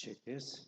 Check this.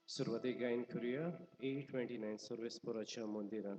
सुरुवाती गायन करूया A29 सर्वेस्पराच्या मंदिरात.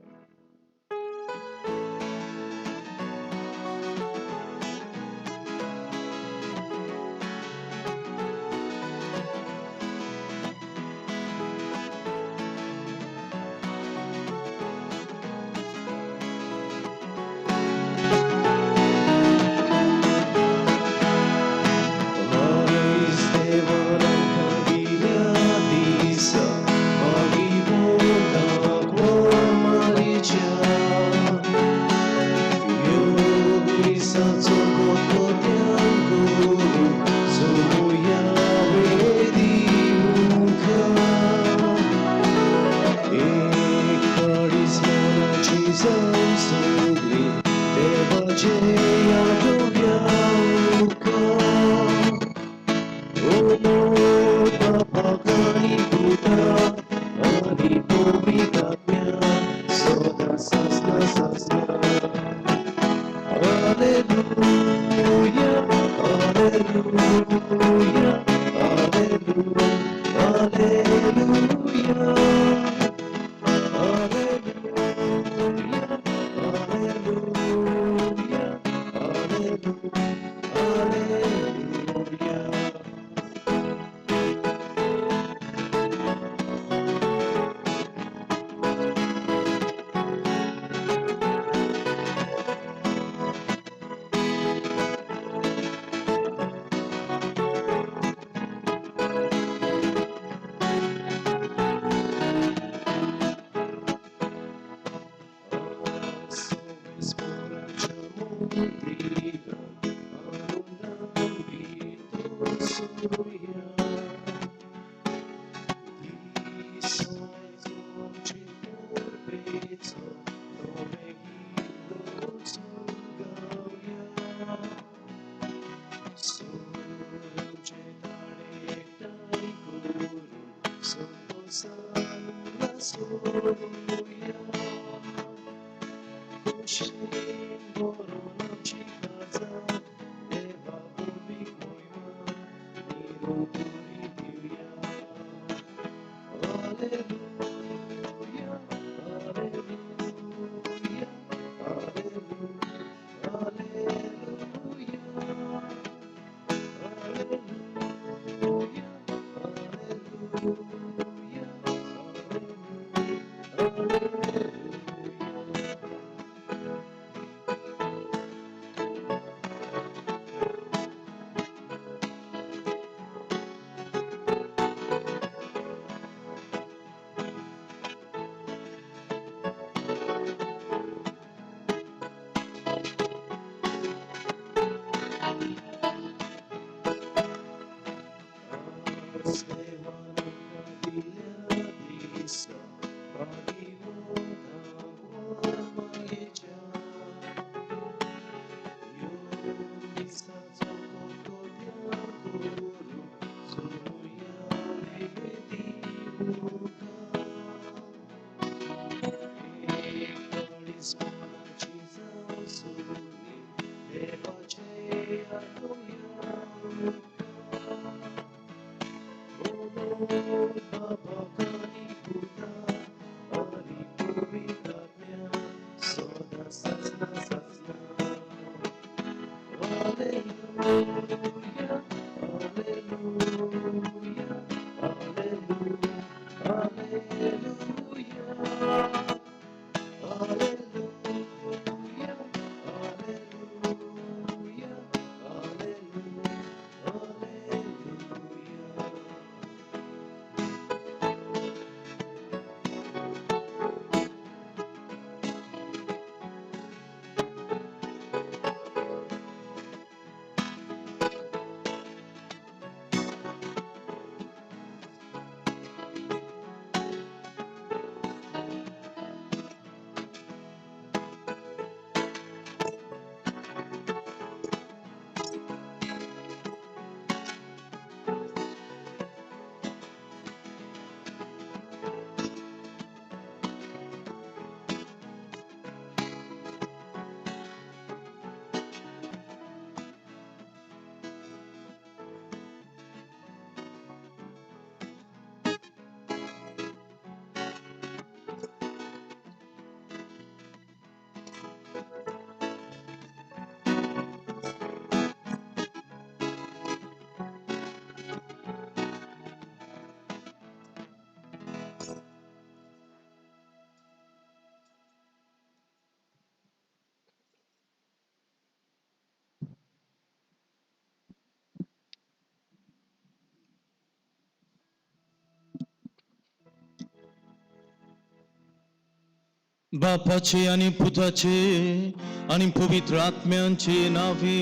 बापाचे आणि पुताचे आणि पवित्र आत्म्यांचे नावे.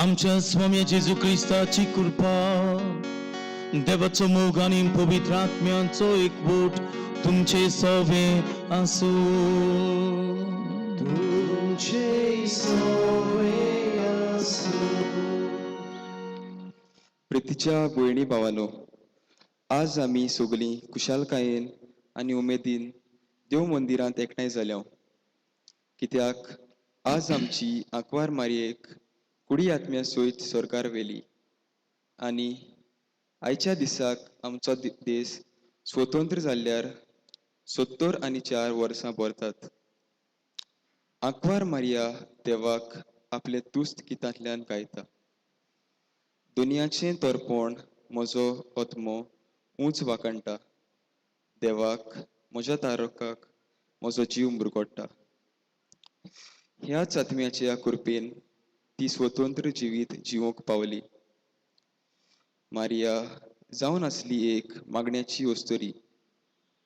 आमच्या स्वामी जेजू ख्रिस्ताची कृपा, देवाचो मोग आणि पवित्र आत्म्यांचो एकवट तुमचे सवे असो. प्रितीच्या भयणी भावानो, आज आमी सगळीं कुशालकायेन आनी उमेदीन देव मंदिरांत एकठांय जाल्या. कित्याक आज आमची आंकवार मारयेक कुडी आत्म्या सयत सरकार व्हेली आनी आयच्या दिसाक आमचो देश स्वतंत्र जाल्ल्यार 74 वर्सां भरतात. आंकवार मारिया देवाक आपले तुस्त कितांतल्यान गायता. दुनियाचें तोरपण म्हजो आत्मो उंच वाकणटा. देवाक म्हज्या तारकाक म्हजो जीव मुरगोडटा. ह्याच आत्म्याच्या कृपेन ती स्वतंत्र जिवीत जिवंक पावली. मारिया जावन आसली एक मागण्याची वस्तुरी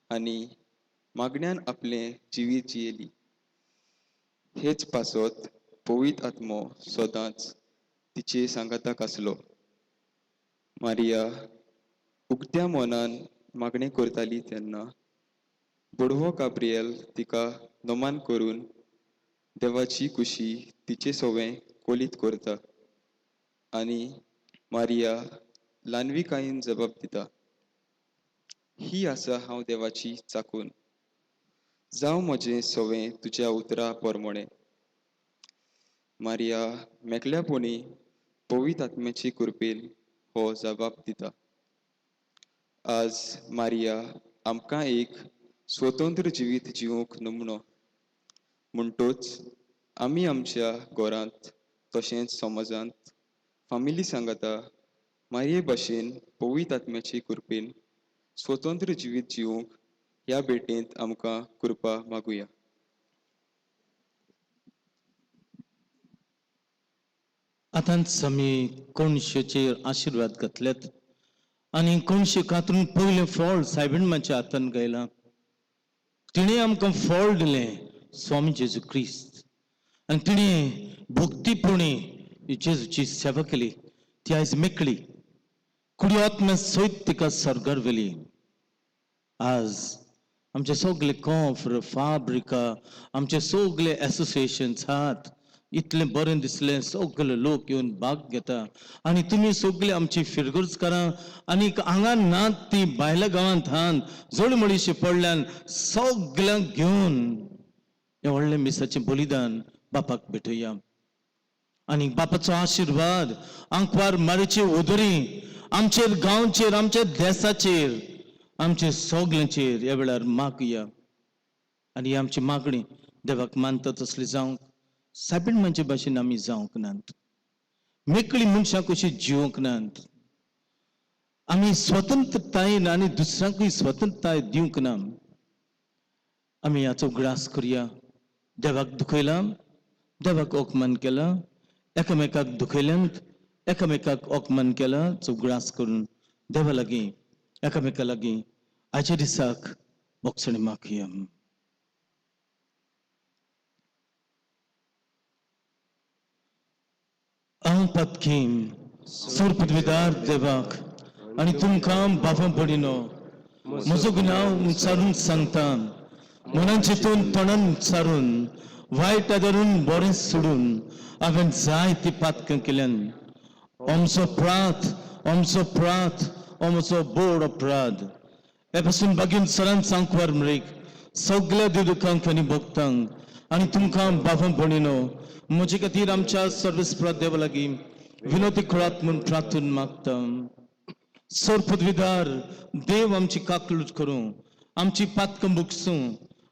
आनी मागण्यान आपलें जिवीत जियेली. हेच पासत पवित्र आत्मो सदांच तिचे सांगाताक आसलो. मारिया उक्त्या मनान मागणें करताली तेन्ना बडवो गाब्रिएल तिका नमन करून देवाची कुशी तिचे सवें कोलीत करता आनी मारिया ल्हानविकायेन जबाब दिता, ही आसा हांव देवाची चाकून, जावं म्हजें सवें तुज्या उतरा परमोणें. मारिया मेकल्यापणी पवित्र आत्म्याची कृपेन हो जबाब दिता. आज मारिया आमकां एक स्वतंत्र जिवीत जिवंक नमुनो म्हणटोच आमी आमच्या घरांत तशेंच समाजांत फामिली सांगाता मारये भाशेन पवित्र आत्म्याची कृपेन स्वतंत्र जिवीत जिवंक ह्या भेटेंत आमकां कृपा मागुया. आतांच आमी कोणशेचेर आशिर्वाद घातल्यात आनी कोणशे कातरून पयले फळ सायबिणमाच्या हातान गायला. तिणें आमकां फळ दिलें स्वामी जेजू क्रिस्त आनी तिणें भक्तीपणी जेजूची सेवा केली. ती आयज मेकळी कुडी आत्म्या सयत तिका सरकार व्हेली. आज आमचे सगळे कॉन्फ्र फाब्रिका आमचे सगळे एसोसिएशन्स आहात. इतलें बरें दिसलें, सगळे लोक येवन भाग घेता आनी तुमी सगळे आमची फिरगुर्जकारां आनी हांगा नात ती भायल्या गांवांत हात जळमळीशी पडल्यान सगळ्यांक घेवन हे व्हडले मिसाचें बलिदान बापाक भेटुया आनी बापाचो आशिर्वाद आंकवार मारीचे उदरी आमचेर गांवचेर आमच्या देशाचेर आमचे सगळ्यांचेर ह्या वेळार मागुया आनी आमची मागणी देवाक मानता तसली जावंक सायबीण भाशेन आमी जावंक नात मेकळी मनशां कशी जिवंक नात आमी स्वतंत्रतायेन आनी दुसऱ्यांकूय स्वतंत्रताय दिवंक ना आमी हाचो ग्रास करुया देवाक दुखयला देवाक ओकमान केला एकामेकाक दुखयल्यांत एकामेकाक ओकमान केला चो ग्रास करून देवा लागीं एकामेका लागीं आजच्या दिसाक मोक्षणी मागुया हांव पत्कीम सूर पदवीदार देवाक आनी तुमकां बाबा पडिनो म्हजो गुन्यांव उचारून सांगता मनान चिंतून तोंडान उच्चारून वायट आदारून बरें सोडून हांवें जायती पातकां केल्यान अमचो बोड अपराध हे पासून बागीन सरान सांगवार मरेक सगळ्या दिवकांक आनी भक्तांक आनी तुमकां बाबा भणिनो म्हजे खातीर आमच्या सर्वेस्परा देवा लागीं विनोदी कुळात म्हूण प्रार्थून मागता सर पदवीदार देव आमची काकलूट करूं आमची पातकां बुकसूं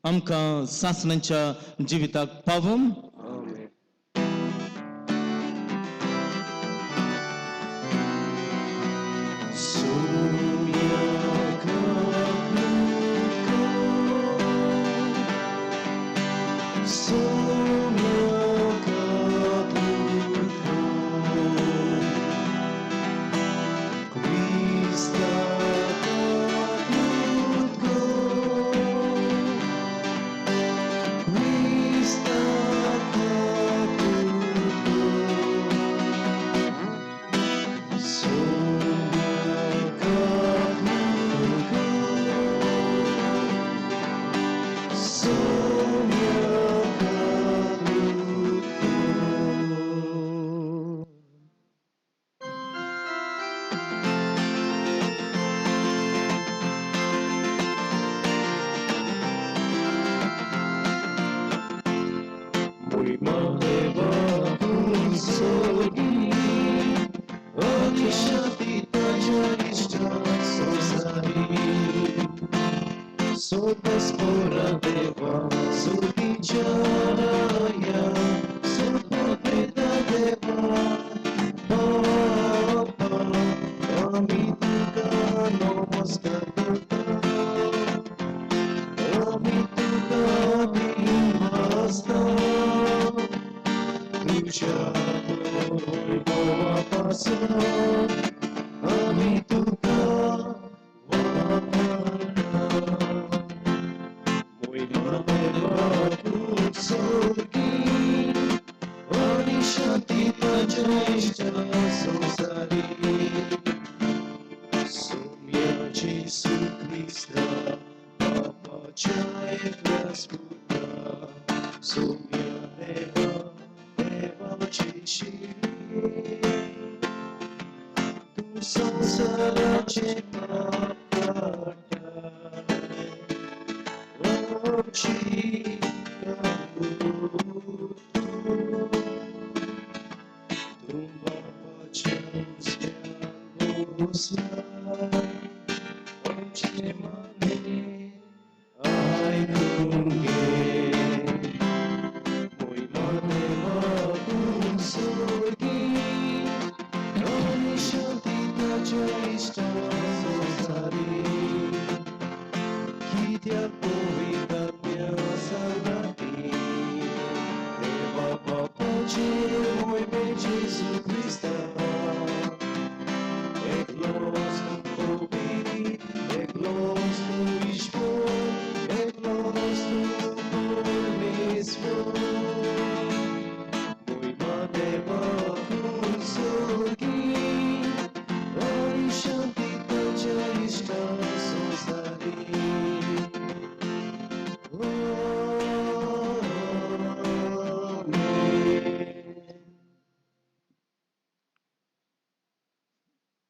आमकां सासणांच्या जिविताक पावूं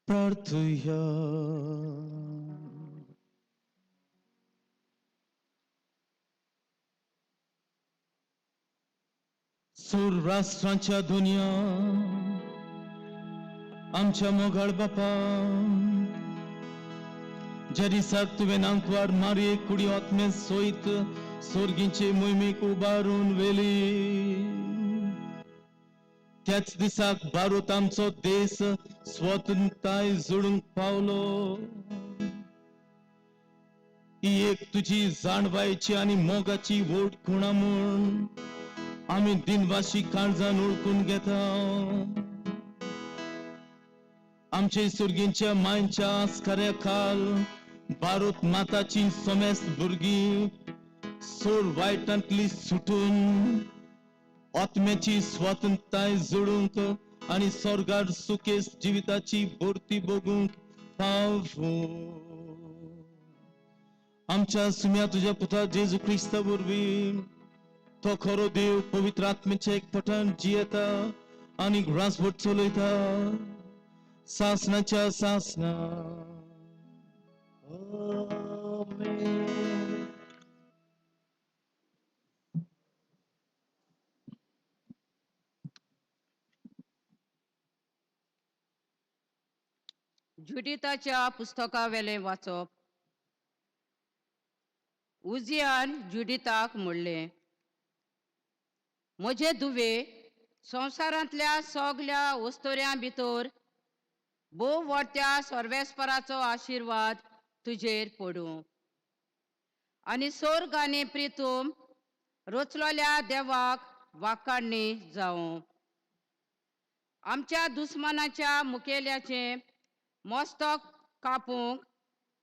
प्रार्थुया सूर राष्ट्रांच्या दुनिया आमच्या मोगाळ बापा ज्या दिसाक तुवें नांकवार मारये कुडी आत्मे सोयत सोर्गींचे मोहिमेक उबारून वेली त्याच दिसाक भारत आमचो देश स्वतंत्रताय जोडूंक पावलो ही एक तुझी जाणवायची आणि मोगाची वोट खुणा म्हूण आम्ही दिनवाशी काळजान ओळखून घेता आमचे सुर्गींच्या मायंच्या आस्काऱ्या खाल भारत माताची सोमेस्त भुरगीं सोर वायटांतली सुटून आत्म्याची स्वातंत्र्यताय जोडूंक आणि स्वर्गार सुखेस जिविताची भरती बघूंक पावो आमच्या सुम्या तुझ्या पुता जेजू ख्रिस्ता वरवीं तो खरो देव पवित्र आत्म्याचे एक पठाण जियेता आणि रासभर चलयता सासनाच्या सासना जुडिताच्या पुस्तका वेले वाचप. उजियान जुडिताक म्हणलें, म्हजे धुवे संवसारांतल्या सगल्या वस्तोऱ्यां भितर भोव व्हडत्या सर्वेस्पराचो आशिर्वाद तुजेर पडूं आनी सोर्ग आनी प्रितूम रचलोल्या देवाक वाखाणणी जावं. आमच्या दुस्मानाच्या मुखेल्याचे मस्तक कापूंक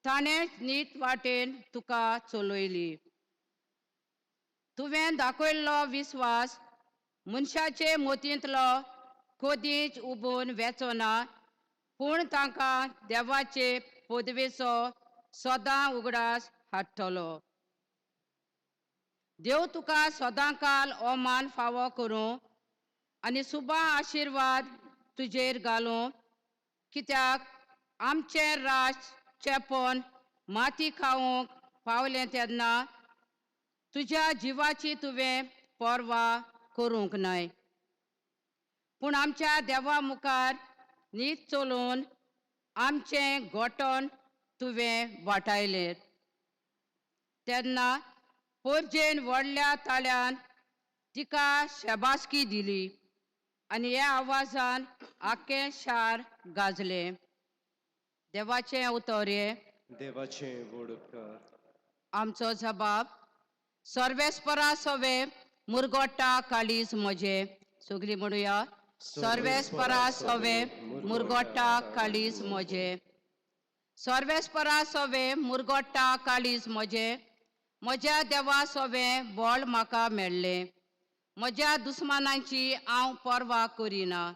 ताणें नीट वाटेन तुका चलयली. तुवें दाखयल्लो विस्वास मनशाचे मोतींतलो कदींच उबून वेचना पूण तांकां देवाचे पदवेचो सदां उगडास हाडटलो. देव तुका सदांकाल हो मान फावो करूं आनी सुबा आशिर्वाद तुजेर घालूं कित्याक आमचें राज चेपन माती खावंक पावलें तेन्ना तुज्या जिवाची तुवें पर्वा करूंक नाय पूण आमच्या देवा मुखार नीत चलून आमचें गोठण तुवें वाटायलें. तेन्ना पर्जेन व्हडल्या ताळ्यान तिका शेबासकी दिली आनी ह्या आवाजान आख्खें शार गाजलें. देवाचें उतोर्ये. देवाचे व्हड उपकार. आमचो जबाब. सर्वेस्परा सवे मुरगोट्टा काळीज म्हजे. सगळीं म्हणुया. सर्वेस्परा सवे मुरगोट्टा काळीज म्हजे. सर्वेस्परा सवे मुरगोट्टा काळीज म्हजे. म्हज्या देवा सवे बोळ म्हाका मेळ्ळें. म्हज्या दुस्मानांची हांव पर्वा करिना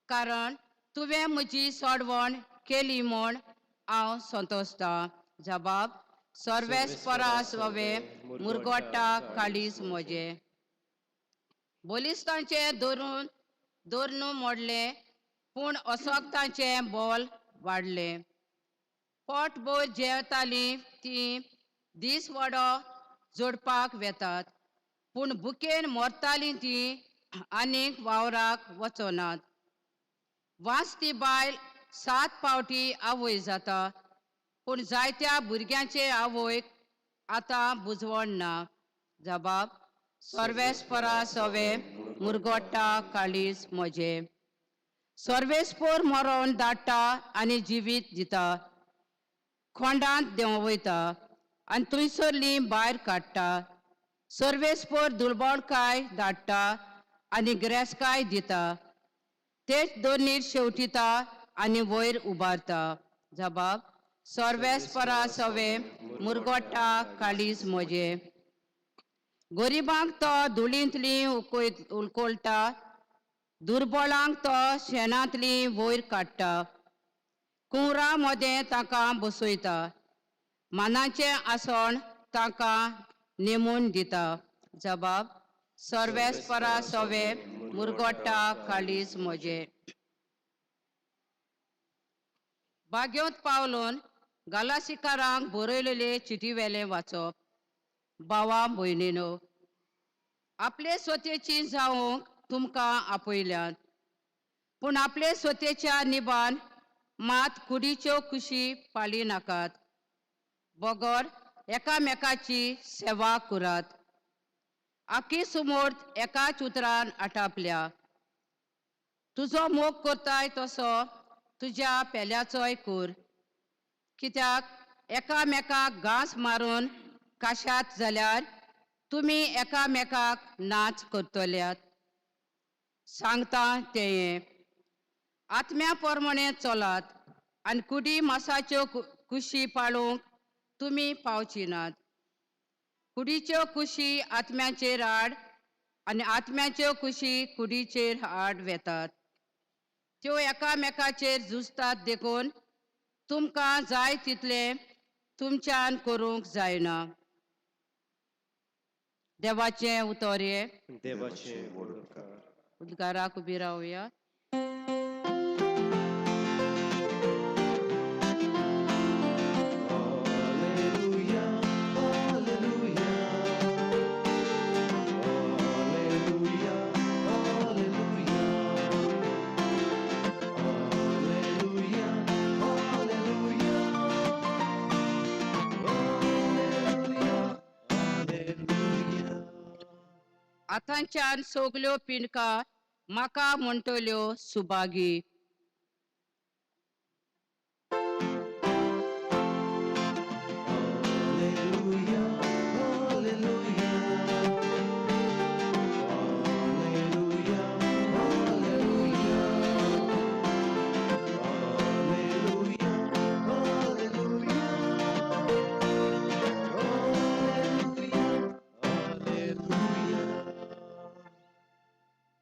कारण तुवें म्हजी सोडवण केली म्हूण हांव संतोसतां. जबाब. सर्वेस्परा सवे मुरगोट्टा काळीज म्हजे. बोलिस्तांचे धोरण मोडलें पूण अशोक्तांचें बोल वाडलें. पोटभर जेवतालीं तीं दीस वडो जोडपाक वेतात पूण भुकेन मरतालीं तीं आनीक वावराक वचनात. वाचती बायल 7 फावटी आवय जाता पूण जायत्या भुरग्यांचे आवयक आतां बुजवण ना. जबाब. सर्वेस्परा सवे मुरगोट्टा काळीज म्हजे. सर्वेस्पोर मरोन धाडटा आनी जिवीत दिता. खोंडांत देंवयता आनी थंयसरलीं भायर काडटा. सर्वेस्पोर दुलबाणकाय धाडटा आनी गिरेस्तकाय दिता. तेच दोनीर शेवटिता आनी वयर उबारता. जबाब. सर्वेस्परा सवे मुरगोट्टा काळीज म्हजे. गरिबांक तो धुळींतलीं उलकोलता. दुर्बळांक तो शेणांतलीं वयर काडटा. कुंवरां मदें तांकां बसयता. मानाचें आसण तांकां नेमून दिता. जबाब. सर्वेस्परा सवे मुरगोट्टा काळीज म्हजे. बाग्योंत पावलोन गालासिकारांक बरयलेले चिटी वेलें वाचप. भावा भयणीनो, आपले स्वतेची जावंक तुमकां आपयल्यात पूण आपले स्वतेच्या निबान मात कुडीच्यो कुशी पाळी नाकात बोगोर एकामेकाची सेवा करात आखी सुमोर्त एकाच उतरान आटापल्या तुजो मोग करताय तसो तुज्या पेल्याचोय कर कित्याक एकामेकाक घास मारून काशात जाल्यार तुमी एकामेकाक नाच करतल्यात सांगता तें आत्म्या पोरमणे चलात आनी कुडी मासाच्यो कुशी पाळूंक तुमी पावची नात कुडीच्यो कुशी आत्म्याचेर आड आनी आत्म्याच्यो कुशी कुडीचेर आड वेतात त्यो एकामेकाचेर झुजतात देखून तुमकां जाय तितलें तुमच्यान करूंक जायना देवाचें उतोर्ये देवाचे वडकार उद्गाराक उबी रावया आतांच्यान सोगल्यो पिणकां म्हाका म्हणटल्यो Subhagi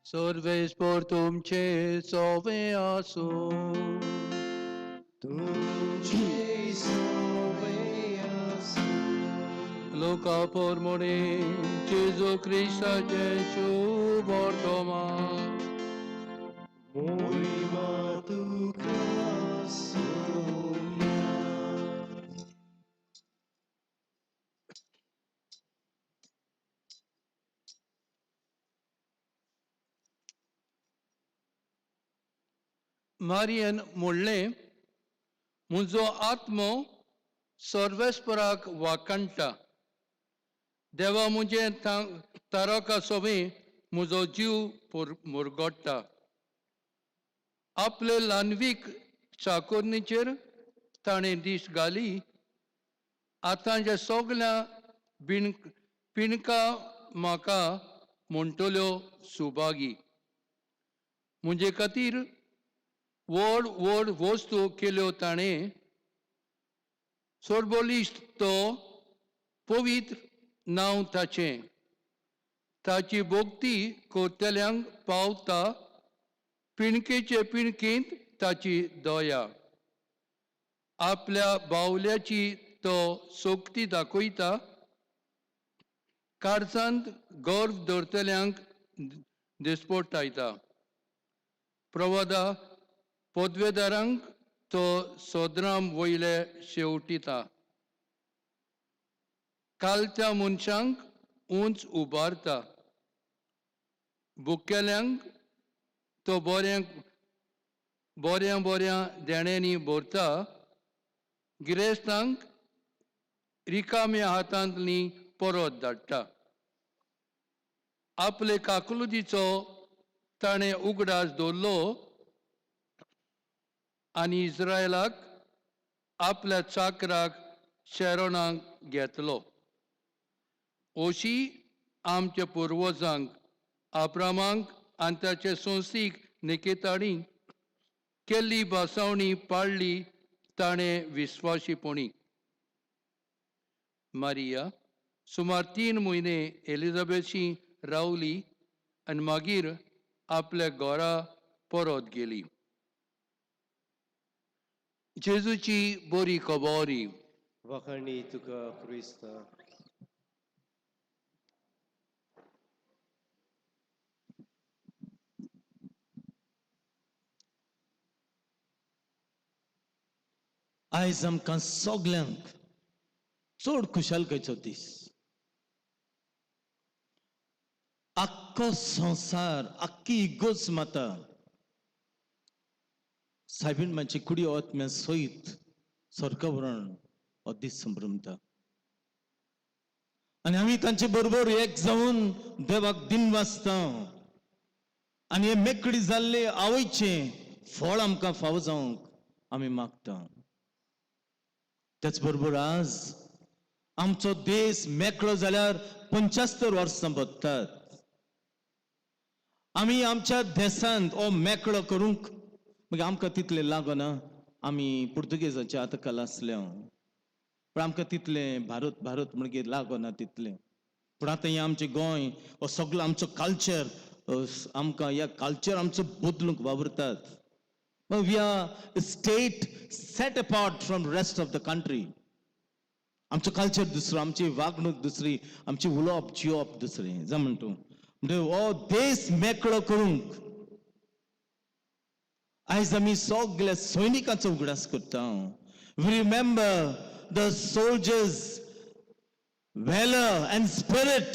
Sorves portum ce soveaso. Luca pormone Gesù Cristo Gesù portoma. Marian म्हणलें म्हजो आत्मो सर्वेस्पराक वाकणटा देवा मुझे तारका सोबी म्हजो जीव मुरगोडटा आपले ल्हानवीक चाकोरणीचेर ताणें दीस घाली आतांच्या सगल्या पिणकां म्हाका म्हणटल्यो सुभागी मुझे खातीर व्हड व्हड वस्तू केल्यो ताणें सोर्बोलिश्ट तो पवित्र नांव ताचें ताची भोगती कोर्तेल्यांक पावता पिणकेचे पिणकेंत ताची दया आपल्या बावल्याची तो सोक्ती दाखयता कारजांत गर्व धरतल्यांक दिसपट्टायता प्रवादा पदवेदारांक तो सोद्राम वयले शेवटिता कालच्या मनशांक उंच उबारता बुकेल्यांक तो बऱ्या देण्यांनी भरता गिरेस्तांक रिकाम्या हातांतली परत धाडटा आपले काकुलुदीचो ताणें उगडास दवरलो आनी इस्रायलाक आपल्या चाकराक शेरोनाक घेतलो अशी आमच्या पुर्वजांक अब्रामांक आनी ताचे संस्थीक निकेताणी केल्ली बासावणी पाळ्ळी ताणें विस्वाशीपणी मारिया सुमार 3 म्हयने एलिझाबेथशी रावली आनी मागीर आपल्या घरा परत गेली जेजूची बरी खबरी वखाणी तुका क्रिस्ता आयज आमकां सगल्यांक चड खुशालकायेचो दीस आख्खो संसार आख्खी इगोज माता सायबीण मातशी कुडी ओतम्या सयत स्वर्गावरण हो दीस संभ्रमता आनी आमी तांचे बरोबर एक जावन देवाक दिन वाचता आनी हे मेकळी जाल्ले आवयचे फळ आमकां फावो जावंक आमी मागता त्याच बरोबर आज आमचो देश मेकळो जाल्यार 75 वर्सां भोगतात आमी आमच्या देशांत हो मेकळो करूंक मागीर आमकां तितलें लागना आमी पुर्तुगेजाच्या आतकाल आसल्या पण आमकां तितलें भारत भारत म्हणजे लागना तितलें पण आतां हें आमचें गोंय हो सगळो आमचो कल्चर आमकां ह्या कल्चर आमचो बदलूंक वावरतात we are state set apart from rest of the country आमचो कल्चर दुसरो आमची वागणूक दुसरी आमची उलोवप जिवप दुसरें जाय म्हण तूं म्हणजे हो देश मेकळो करूंक आयज आमी सगळ्या सैनिकांचो उगडास करता we remember the soldiers valor and spirit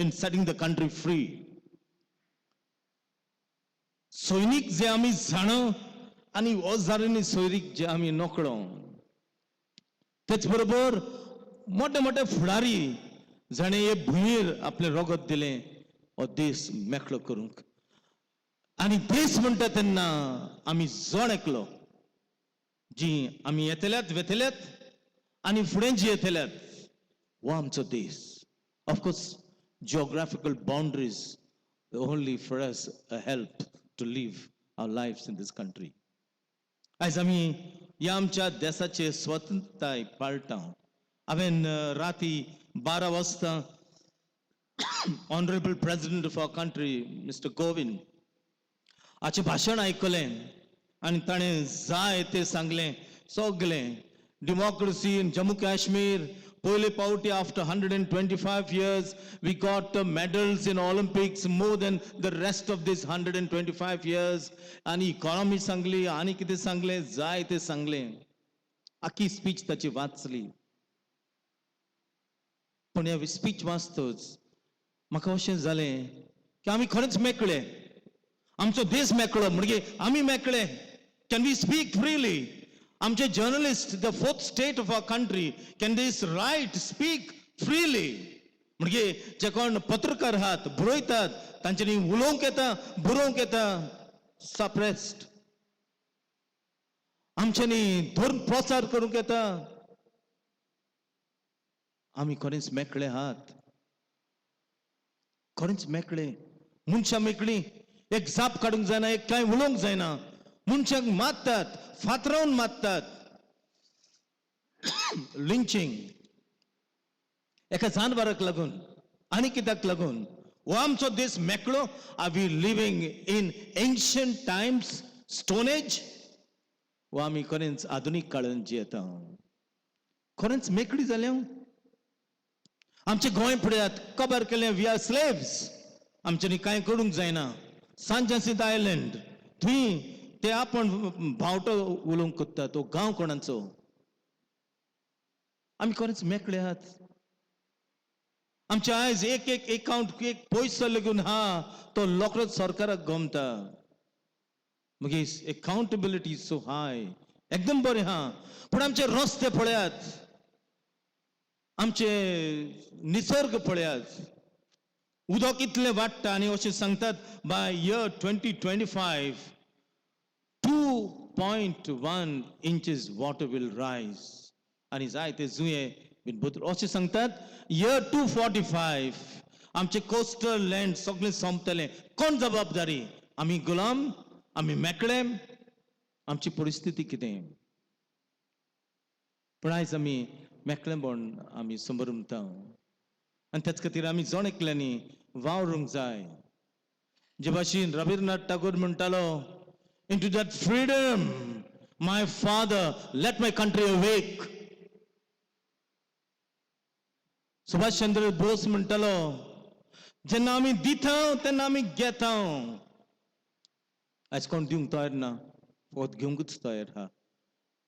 in setting the country free सैनिक जे आमी जाणो आनी ओजारांनी सैनिक जे आमी नोकळो तेच बरोबर मोठे मोठे फुडारी जाणे हे भुंयेर आपले रगत दिलें हो देश मेकळो करूंक आनी देश म्हणटा तेन्ना आमी जण एकलो जी आमी येतल्यात वेतल्यात आनी फुडें जी येतल्यात वो आमचो देश of course geographical boundaries only for us a help to live our lifes in this country आयज आमी ह्या आमच्या देशाचे स्वतंत्रताय पाळटा हांवें राती 12 वाजता honourable president of our country mister Kovind हाचें भाशण आयकलें आनी ताणें जाय तें सांगलें सगळें डेमोक्रेसी इन जम्मू काश्मीर पयले पावटी after 125 years we got medals in Olympics more than the rest of this 125 years आनी इकॉनॉमी सांगली आनी कितें सांगलें जाय तें सांगलें आख्खी स्पीच ताची वाचली पण ह्या स्पीच वाचतच म्हाका अशें जालें की आमी खरेंच मेकळे आमचो देश मेकळो म्हणजे आमी मेकळे कॅन वी स्पीक फ्रीली आमचे journalist the fourth state of our country can this right speak freely म्हणजे जे कोण पत्रकार आहात बरयतात तांच्यांनी उलोवंक येता बरोवंक येता सप्रेस्ड आमच्यांनी धरून प्रचार करूंक येता आमी खरेंच मेकळे आहात खरेंच मेकळे मनशां मेकळी एक जाप काडूंक जायना एक कांय उलोवंक जायना मनशांक मारतात फातरावन मारतात लिंचिंग एका जानवराक लागून आनी कित्याक लागून हो आमचो देश मेकळो are we living in ancient times stone age वो आमी खरेंच आधुनीक काळांत जियेता खरेंच मेकळी जाल्या आमचे गोंय पळयात कबर केलें वी आर स्लेव्स आमच्यांनी कांय करूंक जायना सांजासीत आयलँड थंय ते आपण भावटो उलोवंक कोत्ता तो गांव कोणाचो आमी खरेंच मेकळे आहात आमचे आयज एक अकाउंट एक पयसो लागून हा तो लोकरोच सरकाराक गमता मागीर अकाउंटेबिलिटी सो हाय एकदम बरें हा पूण आमचे रस्ते पळयात आमचे निसर्ग पळयात उदक इतलें वाडटा आनी अशें सांगतात bye year 2025 2.1 inches water will rise आणि जाय ते जुये बीन बदल अशें सांगतात इयर 245 आमचे कोस्टल लँड सगळें सोंपतलें कोण जबाबदारी आमी गुलाम आमी मेकळे आमची परिस्थिती कितें पण आयज आमी मेकळेपण आमी संभ्रमता आनी त्याच खातीर आमी जण एकल्यांनी वावरूंक जाय जे भाशेन रविंद्रनाथ टागोर म्हणटालो into that freedom my father let my country awake Subhash Chandra Bose म्हणटालो जेन्ना आमी दिता तेन्ना आमी घेता आयज कोण दिवंक तयार ना वत घेवंकूच तयार हा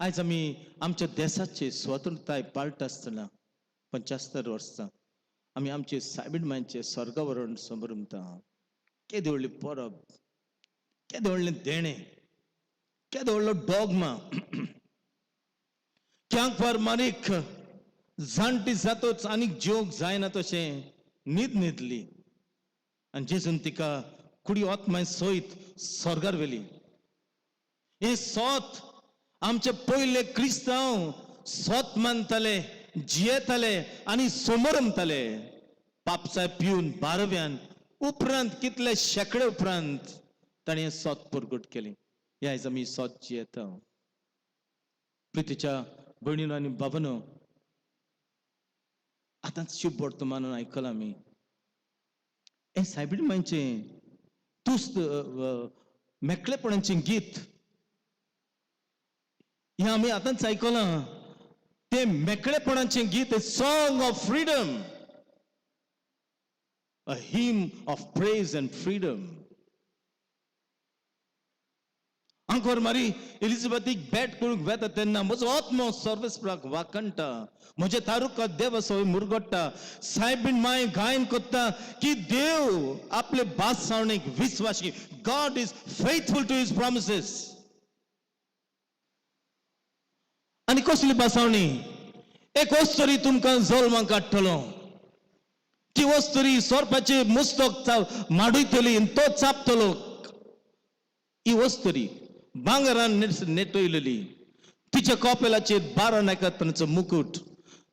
आयज आमी आमच्या देशाचे स्वतंत्रताय पाळटा आसतना 75 वर्सां आमी आमचे सायबीण मांयचे स्वर्गावरण संभ्रमता केदे व्हडली परब, केदे व्हडलें देणें, केदे व्हडलो डॉगमा. क्यांक फार मारीक जाणटी जातोच आनीक जेवंक जायना तशें न्हीद न्हिदली आनी जेजून तिका कुडी ओतमाय सयत स्वर्गार व्हेली. हे सोत आमचे पयले क्रिस्तांव सोत मानताले, जियेताले आनी सोमरमताले. पापसाय पिवन बारव्यान उपरांत कितले शेकडे उपरांत ताणें हें सोत परगट केलें. हे आयज आमी सोत जियेता. प्रितीच्या भयणीनो आनी बाबानो, आतांच शुभ वर्तमानान आयकलां आमी हें सायबीण मांयचें तुस्त मेकळेपणाचें गीत. हें आमी आतांच आयकलां. तें मेकळेपणाचें गीत, a song of freedom, a hymn of praise and freedom. आंखवर मारी एलिझाबेथीक भेट करूंक वेता तेन्ना म्हजो आत्मो सर्वेस्पराक वाकणटा, म्हजे तारुका देव सोय मुरगोडटा. सायबीण माय गायन कोत्ता की देव आपले बास सावणेक विस्वाशी. God is faithful to his promises. आनी कसली बासावणी? एक वस्तरी तुमकां जल्माक हाडटलो. ती वस्तरी सोरपाचे मुस्तक माडयतली आनी तो चापतलो. ही वस्तरी भांगरान नेटयलेली, तिच्या कॉपेलाचेर 12 नखेत्रांचो मुकुट,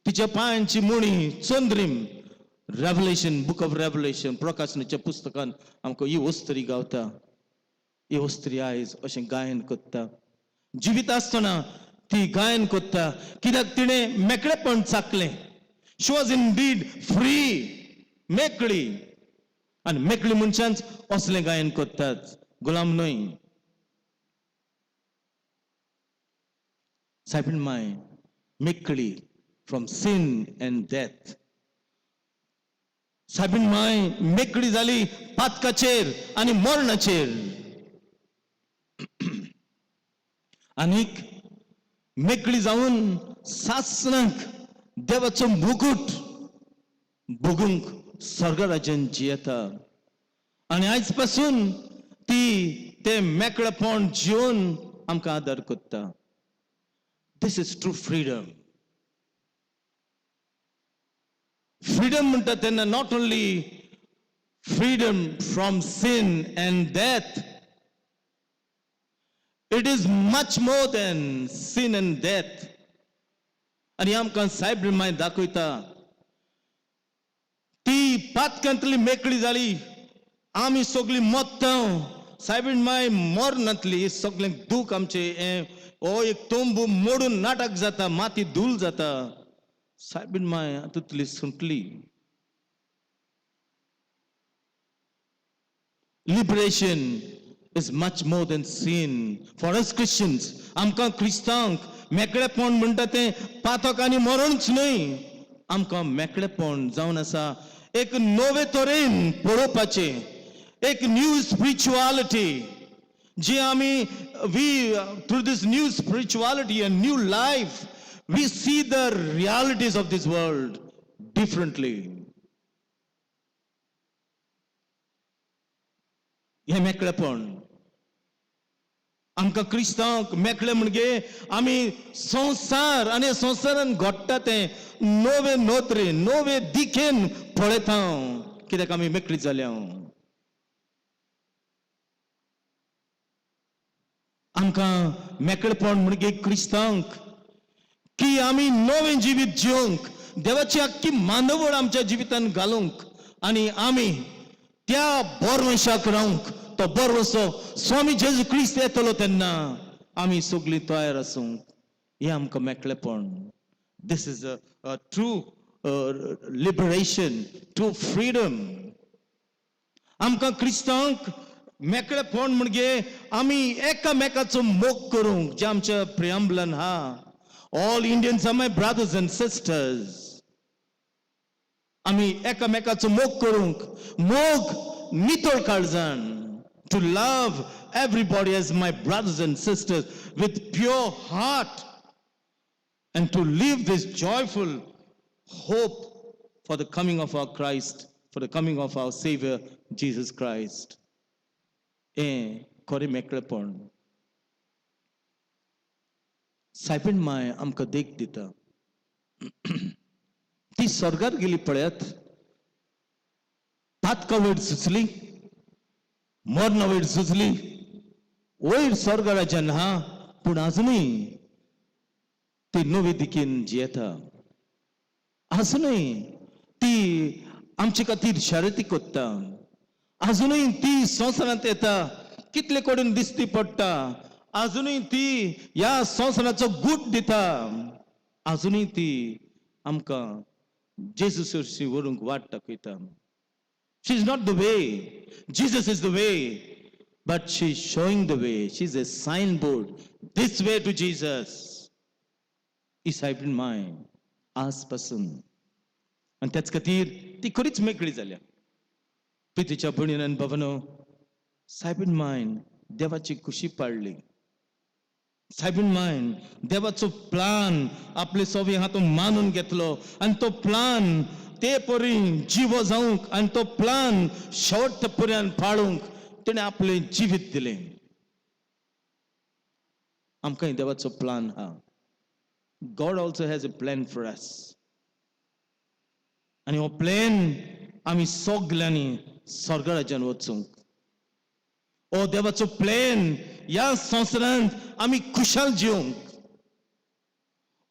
तिच्या पांयांची मुणी चंद्रीम. रेवलेशन, बुक ऑफ रेवलेशन, प्रकाशनाच्या पुस्तकान आमकां ही वस्तरी गावता. ही वस्तरी आयज अशें गायन कोत्ता. जिवीत आसतना ती गायन कोत्ता, कित्याक तिणें मेकळेपण चाखलें. शी वॉज इंडीड फ्री, मेकळी. आनी मेकळी मनशांच असलें गायन कोत्तात, गुलाम न्हय. सायबीण माय मेकळी फ्रॉम sin and death. सायबीण माय मेकळी जाली पातकाचेर आनी मरणाचेर. आनीक मेकळी जावन सासणाक देवाचो मुकुट भोगूंक स्वर्ग राज्यान जियेता. आनी आयज पासून ती तें मेकळेपण जिवन आमकां आदार कोत्ता. This is true freedom. Freedom म्हणटा तेन्ना not only freedom from sin and death, it is much more than sin and death. आनी आमकां सायबीण माय दाखयता, ती पातकांतली मेकळी जाली, आमी सगळीं मरतांव. सायबीण माय मरनातली. सगळें दूख आमचें हो एक तोंबू मोडून नाटक जाता, माती धूल जाता. सायबीण माय हातूंतली सुटली. Liberation is much more than sin. For us Christians, आमकां क्रिस्तांक मेकळेपण म्हणटा तें पातक आनी मरणच न्हय. आमकां मेकळेपण जावन आसा एक नवे तरेन पळोवपाचें, एक न्यू स्पिरिच्युअलिटी. जी आमी through this new spirituality and new life, we see the realities of this world differently. हे मेकळेपण आमकां क्रिस्तांक मेकळे म्हणजे आमी संवसार आनी संवसारान घडटा तें नवे नोदरेन, नवे दिकेन पळयता. कित्याक आमी मेकळी जाल्या. आमकां मेकळेपण म्हणजे क्रिस्तांक की आमी नवें जिवीत जिवंक, देवाची आख्खी मानवळ आमच्या जिवितान घालूंक आनी आमी त्या बोरवंशाक रावंक. तो बोरवंसो स्वामी जेजू क्रिस्त येतलो तेन्ना आमी सगळीं तयार आसूंक. हें आमकां मेकळेपण. This is a true liberation, true freedom. आमकां क्रिस्तांक मेकळेपण म्हणजे आमी एकामेकाचो मोग करूंक, जे आमच्या प्रियांबलान हा. All Indians are my brothers and sisters. आमी एकामेकाचो मोग करूंक, मोग नितळ काळजान. To love everybody as my brothers and sisters with pure heart, and to live this joyful hope for the coming of our Christ, for the coming of our Savior Jesus Christ. हें खरें मेकळेपण. सायबीण माय आमकां देख दिता. ती स्वर्गार गेली पळयात. तातकां वेळ सुचली, मरणा वेळ सुचली, वयर स्वर्ग राज्यान हा, पूण अजुनूय ती नवी दिकेन जियेता. अजुनूय ती आमचे खातीर शर्यती कोत्ता. अजुनूय ती संवसारांत येता, कितले कडेन दिश्टी पडटा. अजुनूय ती ह्या संवसाराचो गूट दिता. अजुनूय ती आमकां जेजू सरशी व्हरूंक वाट दाखयता. She is not the way. Jesus is the way. But she is showing the way. She is a signboard. This way to Jesus. ही सायबीण माय आजपासून. आणि त्याच खातीर ती खरीच मेकळी जाल्या. प्रितीच्या भयणीन आनी भावांनो, सायबीण मायन देवाची खुशी पाळली. सायबीण मायन देवाचो प्लान आपले सोबी हातून मानून घेतलो आणि तो प्लान ते परी जिवो जावंक आणि तो प्लान शेवट पर्यंत पाळूंक तिणे आपले जिवीत दिले. आमकां देवाचो प्लान हा. God also has a plan for us. आणि हो प्लॅन आमी सगल्यांनी स्वर्ग राज्यान वचूंक. हो देवाचो प्लॅन ह्या संवसारांत आमी खुशाल जिवंक.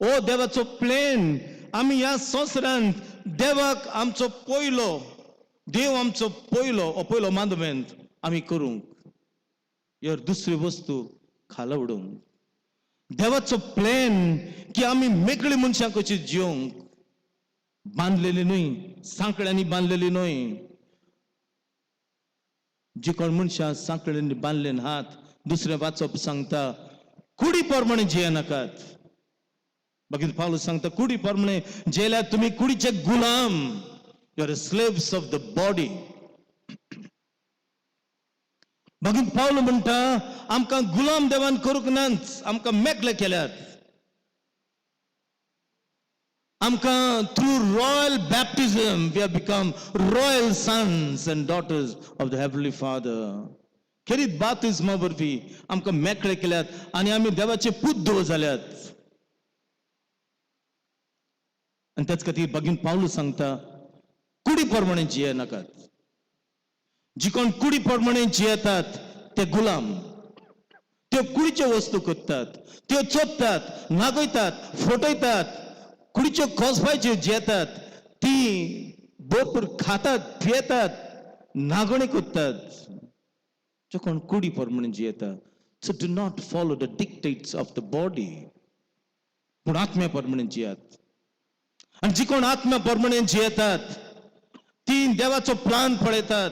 हो देवाचो प्लॅन आमी ह्या संवसारांत देवाक आमचो पयलो देव आमचो पयलो मांदमेंत आमी करूंक. ह्यो दुसरी वस्तू खाला उडोवंक. देवाचो प्लॅन की आमी मेकळी मनशां कशी जिवंक. बांदलेली न्हय, सांकड्यांनी बांदलेली न्हय. जी कोण मनशां सांकड्यांनी बांदले नात, दुसरें वाचप सांगता कुडी प्रमाणे जियेनाकात. भगीन पावलूस सांगता कुडी प्रमाणे जियेल्यार तुमी कुडीचे गुलाम. You are slaves of the body. भगीन पावलो म्हणटा आमकां गुलाम देवान करूंक नाच, आमकां मेकळे केल्यात. आमकां through royal baptism we have become royal sons and daughters of the heavenly Father. खेरीत बाप्तिस्मा वरवीं आमकां मेकळे केल्यात आनी आमी देवाचे पुत जाल्यात. आणि त्याच खातीर भगीन पावलूस सांगता कुडी प्रमाणे जियेनाकात. जी कोण कुडी प्रमाणे जियेतात ते गुलाम. त्यो कुडीच्यो वस्तू करतात, त्यो चोपतात, नागयतात, फटयतात, कुडीच्यो खोसपायच्यो जियेतात. ती भरपूर खातात, पियेतात, नागणे करतात. जो कोण कुडी प्रमाणे जियेता. So do not follow the dictates of the body, पूण आत्म्या प्रमाणे जियात. आणि जी कोण आत्म्या प्रमाणे जियेतात ती देवाचो प्लान पळयतात,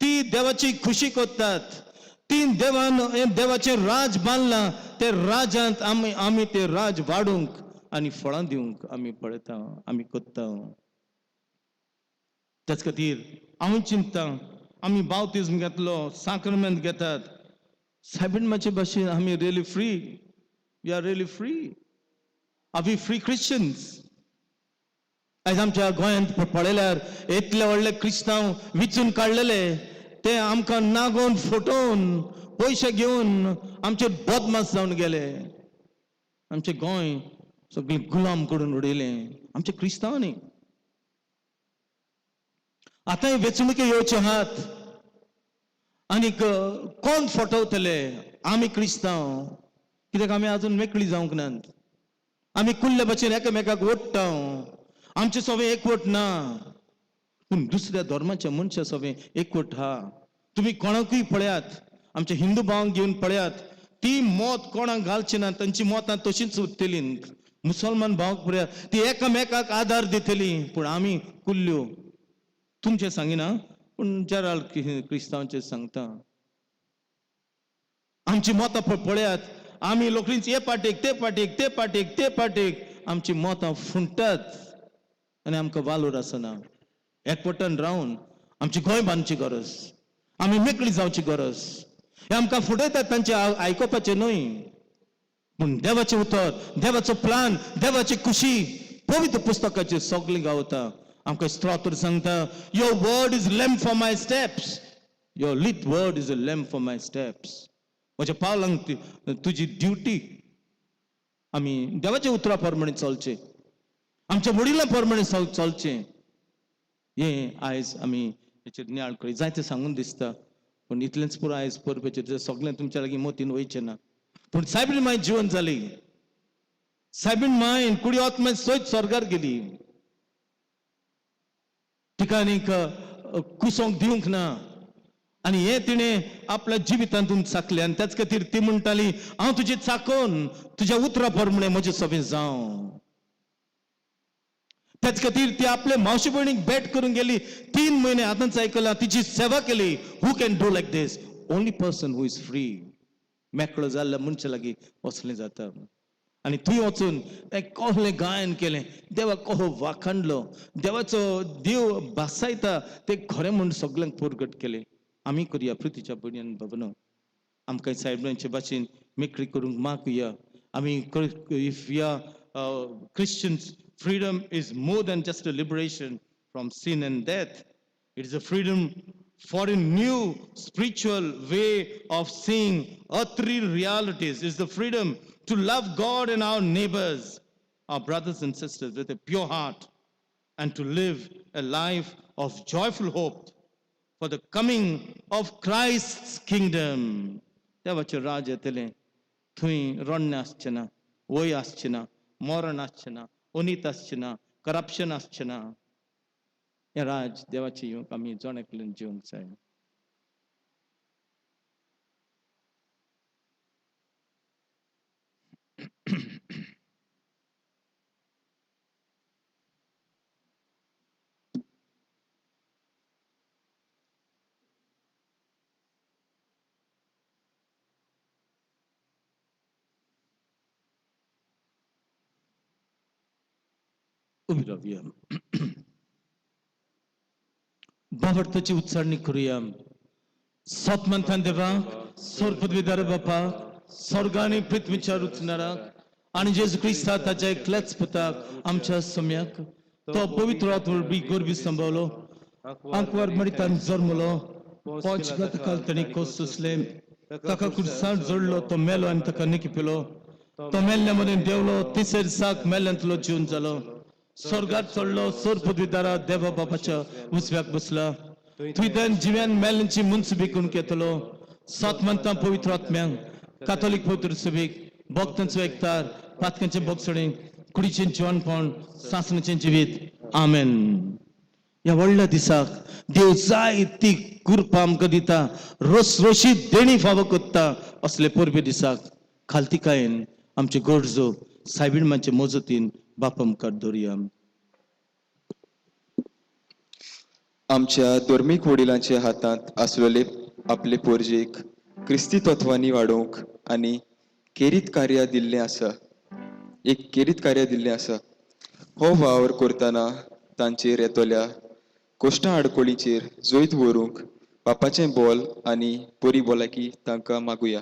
ती देवाची खुशी करतात, ती देवाचे राज बांदला. ते राजांत आमी ते राज वाडूंक आनी फळां दिवंक आमी पळयता, आमी कोत्ता. त्याच खातीर हांव चिंतता आमी बाप्तिस्म घेतलो, साक्रमेंत घेतात. सायबीण माचे भाशेन आमी really free. We are really free. Are we free Christians? आज आमच्या गोंयांत पळयल्यार इतले व्हडले क्रिस्तांव विचून काडलेले, ते आमकां नागोवन फटोवन पयशे घेवन आमचे बदमाश जावन गेले. आमचे गोंय सगळे गुलाम करून उडयले आमचे क्रिस्तांवांनी. आतां वेचणुके येवच्यो आहात आनी कोण फटवतले? आमी क्रिस्तांव. कित्याक आमी आजून मेकळी जावंक नात. आमी कुल्ले भाशेन एकामेकाक ओडटा. आमचे सगळे एकवट ना, पूण दुसऱ्या धर्माच्या मनशा सगळे एकवट हा. तुम्ही कोणाकूय पळयात, आमच्या हिंदू भावांक घेवन पळयात, ती मत कोणाक घालची ना, तांची मतां तशीच उरतली. मुसलमान भावांक पळयात, ती एकामेकाक आदार दितली. पूण आमी कुल्ल्यो. तुमचे सांगिना, पूण जराल क्रिस्तांवांचे सांगता. आमची मतां पळयात, आमी लोकरींच हे पाटेक ते पाटेक ते पाटेक ते पाटेक आमची मतां फुंटात आनी आमकां वालोर आसना. एकवटान रावन आमची गोंय बांदची गरज, आमी मेकळी जावची गरज. हे आमकां फुटयतात तांचे आयकोपाचें न्हय, पूण देवाचें उतर, देवाचो प्लान, देवाची खुशी पवित्र पुस्तकाचेर सगळें गावता. आमकां स्तोत्र सांगता, your word is lamp for my steps Your lit word is a lamp for my steps. म्हज्या पावलांक तुजी ड्युटी. आमी देवाच्या उतरा प्रमाणे चलचे, आमच्या वडिलां प्रमाणे चलचें. हे आयज आमी हेचेर नियाळ करी. जायते सांगून दिसता, पूण इतलेंच पुरो आयज परबेचेर सगळें तुमच्या लागीं मोतीन वयचें ना. पूण सायबीण माय जिवन जाली. सायबीण माय कुडी आत्मा सोयत स्वर्गार गेली. तिका आनीक कुसोंक दिवंक ना. आनी हे तिणें आपल्या जिवितांतून चाखलें. आनी त्याच खातीर ती म्हणटाली, हांव तुजी चाकोन तुज्या उतरा प्रमाणे म्हजे सवें जावं. त्याच खातीर ती आपले मावशी भयणीक भेट करून गेली. 3 म्हयने आतांच आयकलां तिची सेवा केली. Who can do like this? Only person who is free. मेकळो जाल्ल्या मनशा लागीं वचलें जाता. आनी थंय वचून कसलें गायन केलें, देवाक कहो वाखाणलो, देवाचो देव भासायता तें खरें म्हूण सगळ्यांक परगट केलें. आमी करुया प्रितीच्या भयणी भवनो. आमकां सायबीणाचे भाशेन मेकळी करूंक मागुया. आमी if we are Christians, freedom is more than just a liberation from sin and death. It is a freedom for a new spiritual way of seeing earthly realities. It is the freedom to love God and our neighbors, our brothers and sisters, with a pure heart, and to live a life of joyful hope for the coming of Christ's kingdom. देवाचें राज येतलें. थंय रोडणें आसचें ना, वय आसचें ना, मरण आसचें ना, अनीत आसचें ना, करप्शन आसचें ना. हें राज देवाचें येवंक आमी जोण एकल्यान जिवंक जाय. उभी रावया. भावार्थाची उच्चारणी करूया. सतमंथान देवा, सर्वपदवीदार बापा, स्वर्ग आनी पृथ्वीच्या रुचणाराक आनी जेजू क्रिस्ता ताच्या एकल्याच पुताक आमच्या सम्याक तो पवित्र आत्मवरवी गोरबी सांबाळलो. आंकवार मरितान जल्मलो. 5 गतकाल ताणी कोस सोंसले. ताका कुर्सार जोडलो. तो मेलो आनी ताका निकिपिलो. तो मेल्ल्या मरेन देवलो. तिसरे दिसाक मेल्ल्यांतलो जिवन जालो. स्वर्गात चडलो. सर्वपदवीदारा देवा बापाच्या उजव्याक बसला. थंय त्यान जिव्यान मेल्ल्यांची मुनसुबी करून घेतलो. सतमंतां पवित्र आत्म्यांक कातोलीक पवित्र सभेक भक्तांचो एकतार पातकांचे भोगसणे कुडीचें जिवणपण सासणाचें जिवीत. आमेन. ह्या व्हडल्या दिसाक देव जाय ती कृपा आमकां दिता. रोशीत देणी फावो कोत्ता. असले परबे दिसाक खालतिकायेन आमच्यो गरजो सायबीणमाचे मोजतीन बाप आमकां दवरया. आमच्या धर्मीक वडिलांच्या हातांत आसलेले आपले पोरजेक क्रिस्ती तत्वांनी वाडोवंक आनी केरीत कार्य दिल्लें आसा. हो वावर करतना तांचेर येतल्या कोश्टां आडकोळींचेर जोईत व्हरूंक बापाचें बोल आनी बरी भलायकी तांकां मागुया.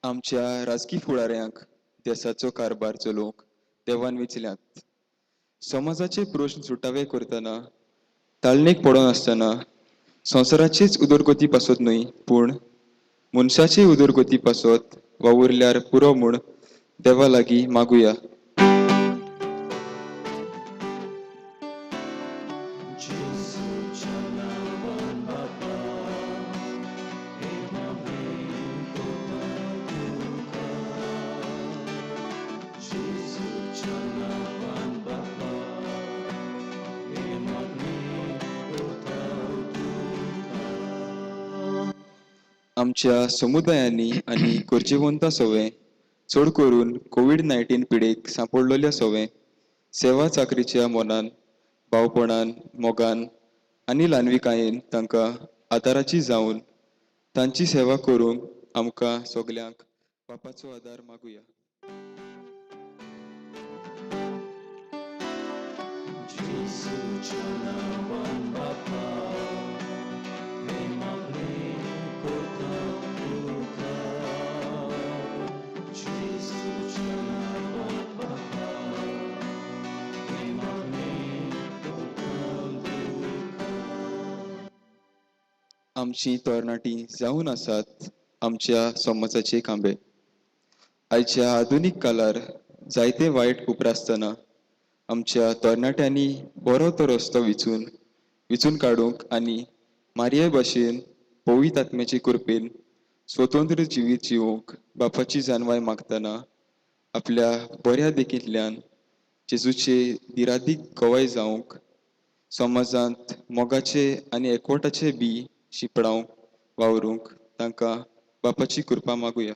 आमच्या राजकी फुडाऱ्यांक देशाचो कारभार चलोवंक देवान वेंचल्यात. समाजाचे प्रश्न सुटावे करतना ताळणेक पडोन आसतना संवसाराचीच उदरगती पासत न्हय, पूण मनशाची उदरगती पासत वावुरल्यार पुरो म्हूण देवा लागीं मागुया. आमच्या समुदायांनी आनी गरजेवंता सवय चड करून कोविड-19 पिडेक सांपडलेल्या सवय सेवा चाकरीच्या मोनान भावपणान मोगान आनी ल्हानविकायेन तांकां आदाराची जावन तांची सेवा करूंक आमकां सगल्यांक बापाचो आदार मागुया. आमची तरणाटी जावन आसात आमच्या समाजाचे खांबे. आयच्या आधुनीक काळार जायते वायट उप्रासतना आमच्या तरणाट्यांनी बरो तो रस्तो विचून काडूंक आनी मारये भाशेन पवित्र आत्म्याचे कृपेन स्वतंत्र जिवीत जिवंक बापाची जानवाय मागतना आपल्या बऱ्या देखींतल्यान जेजूचे दिरादीक गवाय जावंक समाजांत मोगाचे आनी एकवटाचे बी शिपडावंक वावरूंक तांकां बापाची कृपा मागुया.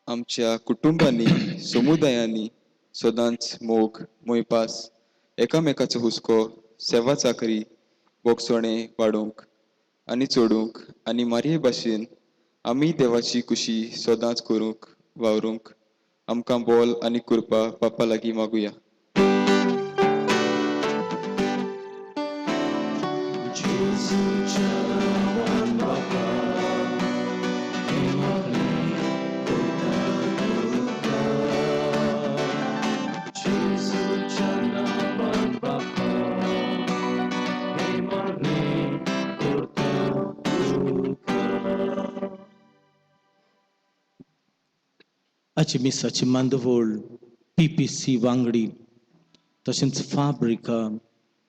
आमच्या कुटुंबांनी समुदायांनी सदांच मोग मोयपास एकामेकाचो हुस्को सेवा चाकरी बोगसोणें वाडोवंक आनी चोडूंक आनी मारये भाशेन आमी देवाची कुशी सदांच करूंक वावरूंक आमकां बोल आनी कृपा बापा लागीं मागुया. आजची मिसाची मांदवळ PPC वांगडी तशेंच फाब्रिका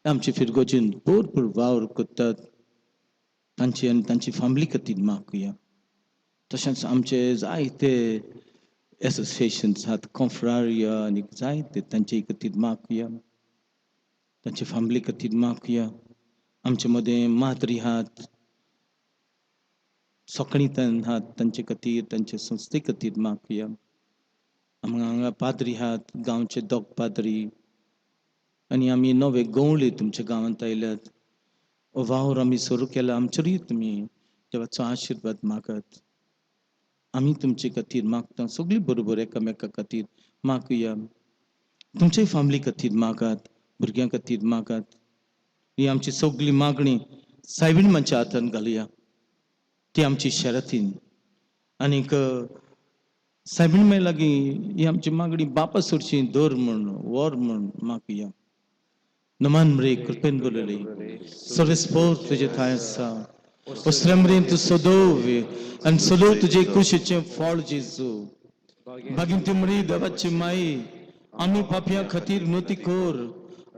आमची फिरगोजीन भरपूर वावर करतात तांची आनी तांची फॅमिली खातीर मागुया. तशेंच आमचे जायते एसोसिएशन्स आहात कॉन्फ्रारिया आनी जायते तांचे खातीर मागुया तांची फॅमिली खातीर मागुया. आमचे मदें माद्री आहात सोकणीतन आहात तांचे खातीर तांचे संस्थे खातीर मागुया. हांगा पाद्री आहात गांवचे दोग पाद्री आनी आमी नवे गवळी तुमच्या गांवांत आयल्यात वावर आमी सुरू केला आमचेरूय तुमी देवाचो आशिर्वाद मागात. आमी तुमचे खातीर मागता सगळी बरोबर एकामेका खातीर मागुया. तुमचे फॅमिली खातीर मागात भुरग्यां खातीर मागात. ही आमची सगळी मागणी सायबीणमाच्या हातान घालुया ती आमची शर्तीन आनीक सायबीणमाय लागीं ही आमची मागणी बापा सुरची दर म्हण वर म्हण मागुया. नमान मरे कृपेन बोलले सर्वेस्पोर तुजे थाय आसा ओस्त्रमरेन तू सोदोवे आनी सोदो तुजे कुशीचें फळ जेजू बागीन ती मरी देवाची माई आमी पापयां खातीर नोती कोर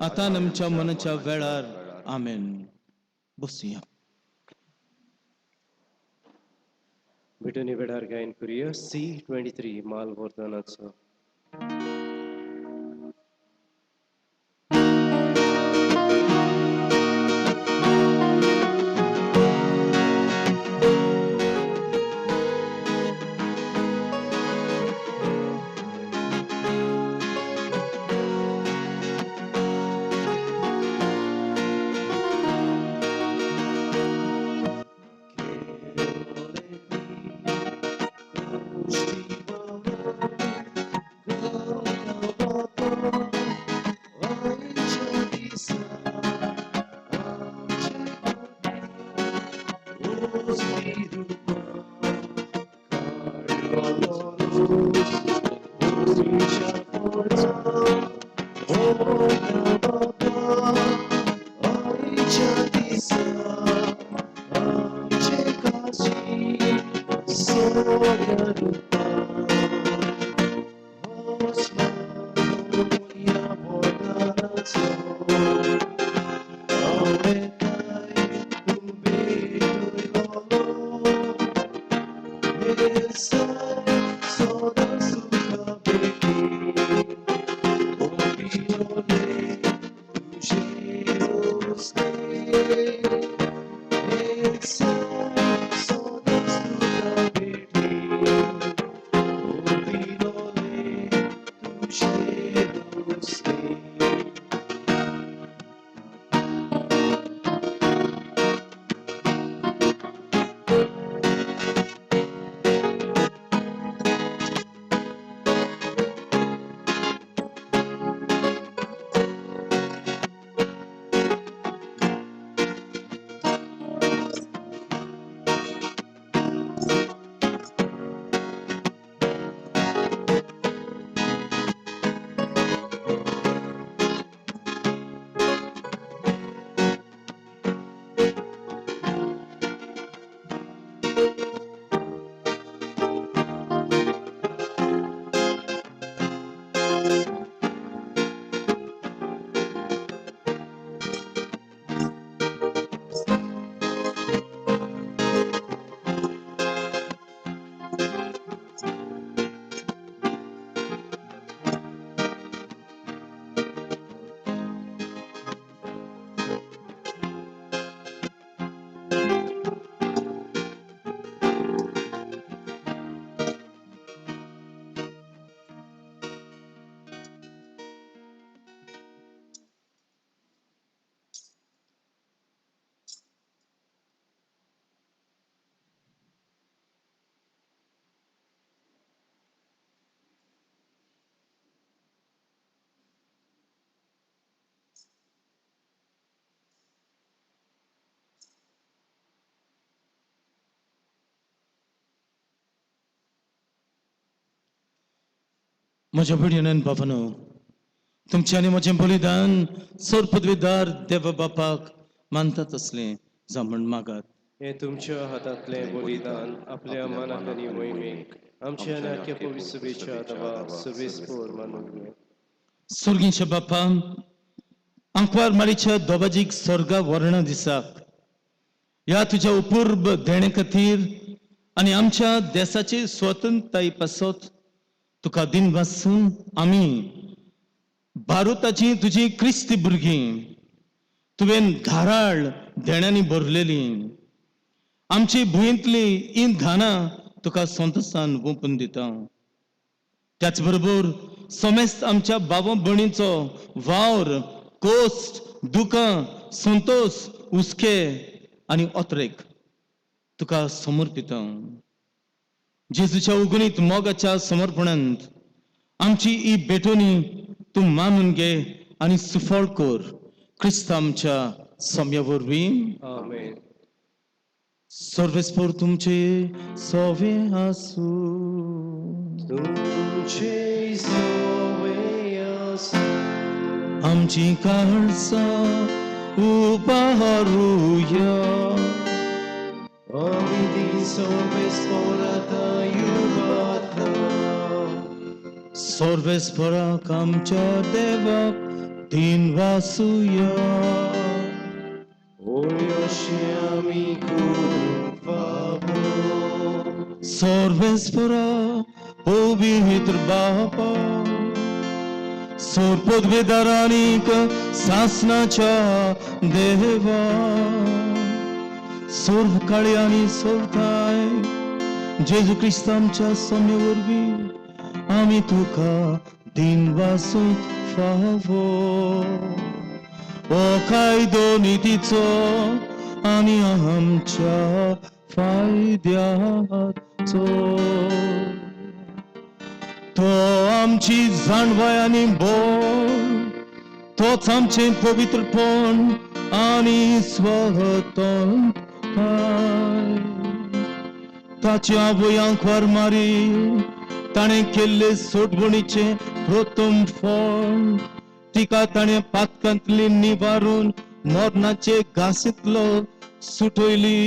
आतां आमच्या मनाच्या वेळार आमेन. बसुया. भिटनी वेळार गायन करूया C23 मालवर्धनाचो. म्हज्या भयणीन बाबानो, तुमचे आनी म्हजें बलिदान सर पदवीदार देव बापाक मानतात असलें जावं मागात. हे तुमच्या हातांतले बलिदान आपल्या मनाक आनी मोहिमेक आमच्या नाट्य पवित्र सभेच्या दवा सर्वेस्पोर मानून घे. स्वर्गीच्या बापा, अंकवार मारीच्या दोबाजीक स्वर्गा वर्ण दिसाक ह्या तुझ्या अपूर्व देणे खातीर आनी आमच्या देशाची स्वतंत्रताये पासत तुका दिन वासून आमी भारताची तुजी क्रिस्ती भुरगीं तुवें घाराळ देण्यांनी भरलेली आमची भुंयेंतली ही धानां तुका संतोषान ओपून दिता. त्याच बरोबर समेस्त आमच्या बाबा भयणींचो वावर कोस्ट दुखां संतोष उस्के आनी ओत्रेक तुका समर्पिता. जेजूच्या उगणीत मोगाच्या समर्पणांत आमची ही भेटोनी तूं मानून घे आनी सुफळ कर. क्रिस्त आमच्या सम्या वरवीं आमेन. सर्वेस्पोर तुमचे सोवे आसूं. तुमचे सोवे आसूं. आमची काळजां उबारूया. आमी ती सर्वेस्पोरांता युगांतला. सर्वेस्पराक आमच्या देवाक दिन वासुया. ओयोशी आमी करूंक वावो. सर्वेस्परा पवित्र बापा सोर पदवीदारानीक सासनाच्या देवा सर्व काळी आनी सोरताय जेजू क्रिस्त आमच्या सम्य वरवीं आमी तुका दिन वासूंक फावो. ओ कायदो नितीचो आनी आमच्या फायद्याचो तो आमची जाणवाय आनी बोल तोच आमचे पवित्रपण आनी स्वतंत्रताय. ताच्या आवयांक वर मारी ताणें केल्ले सोडवणीचे प्रथम फळ तिका ताणें पातकांतली निवारून मरणाचे घासींतलो सुटयली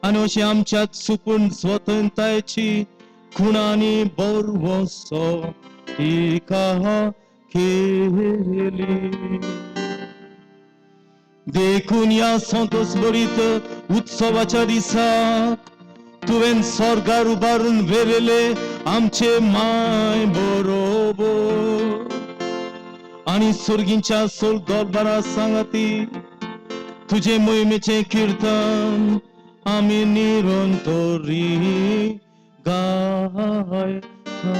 आनी अशी आमच्यात सुपूर्ण स्वतंत्रतायेची खुणांनी बरवसो तिका केली. देखून या संतोष भरीत उत्सवाच्या दिसाक तुवें स्वर्गार उबारून वेरेले आमचे माय बरोबर आनी सुर्गींच्या सोल दरबारा सांगाती तुझे मोहिमेचे कीर्तन आमी निरंतरी गायता.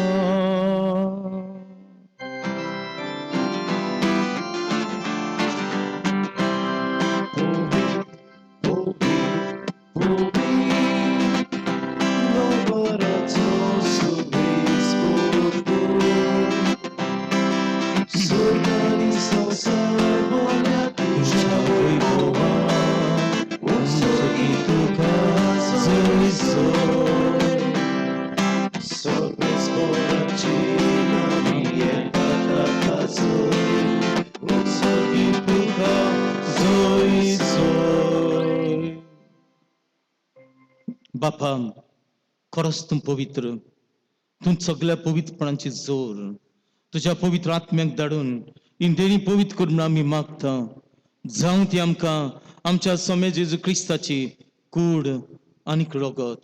बापा, खरोच तूं पवित्र, तूं सगळ्या पवित्रपणाची जोर तुझ्या पवित्र आत्म्याक धाडून इंदेणी पवित्र करून आमी मागता. जावं ती आमकां आमच्या समय जेजू क्रिस्ताची कूड आनी रगत.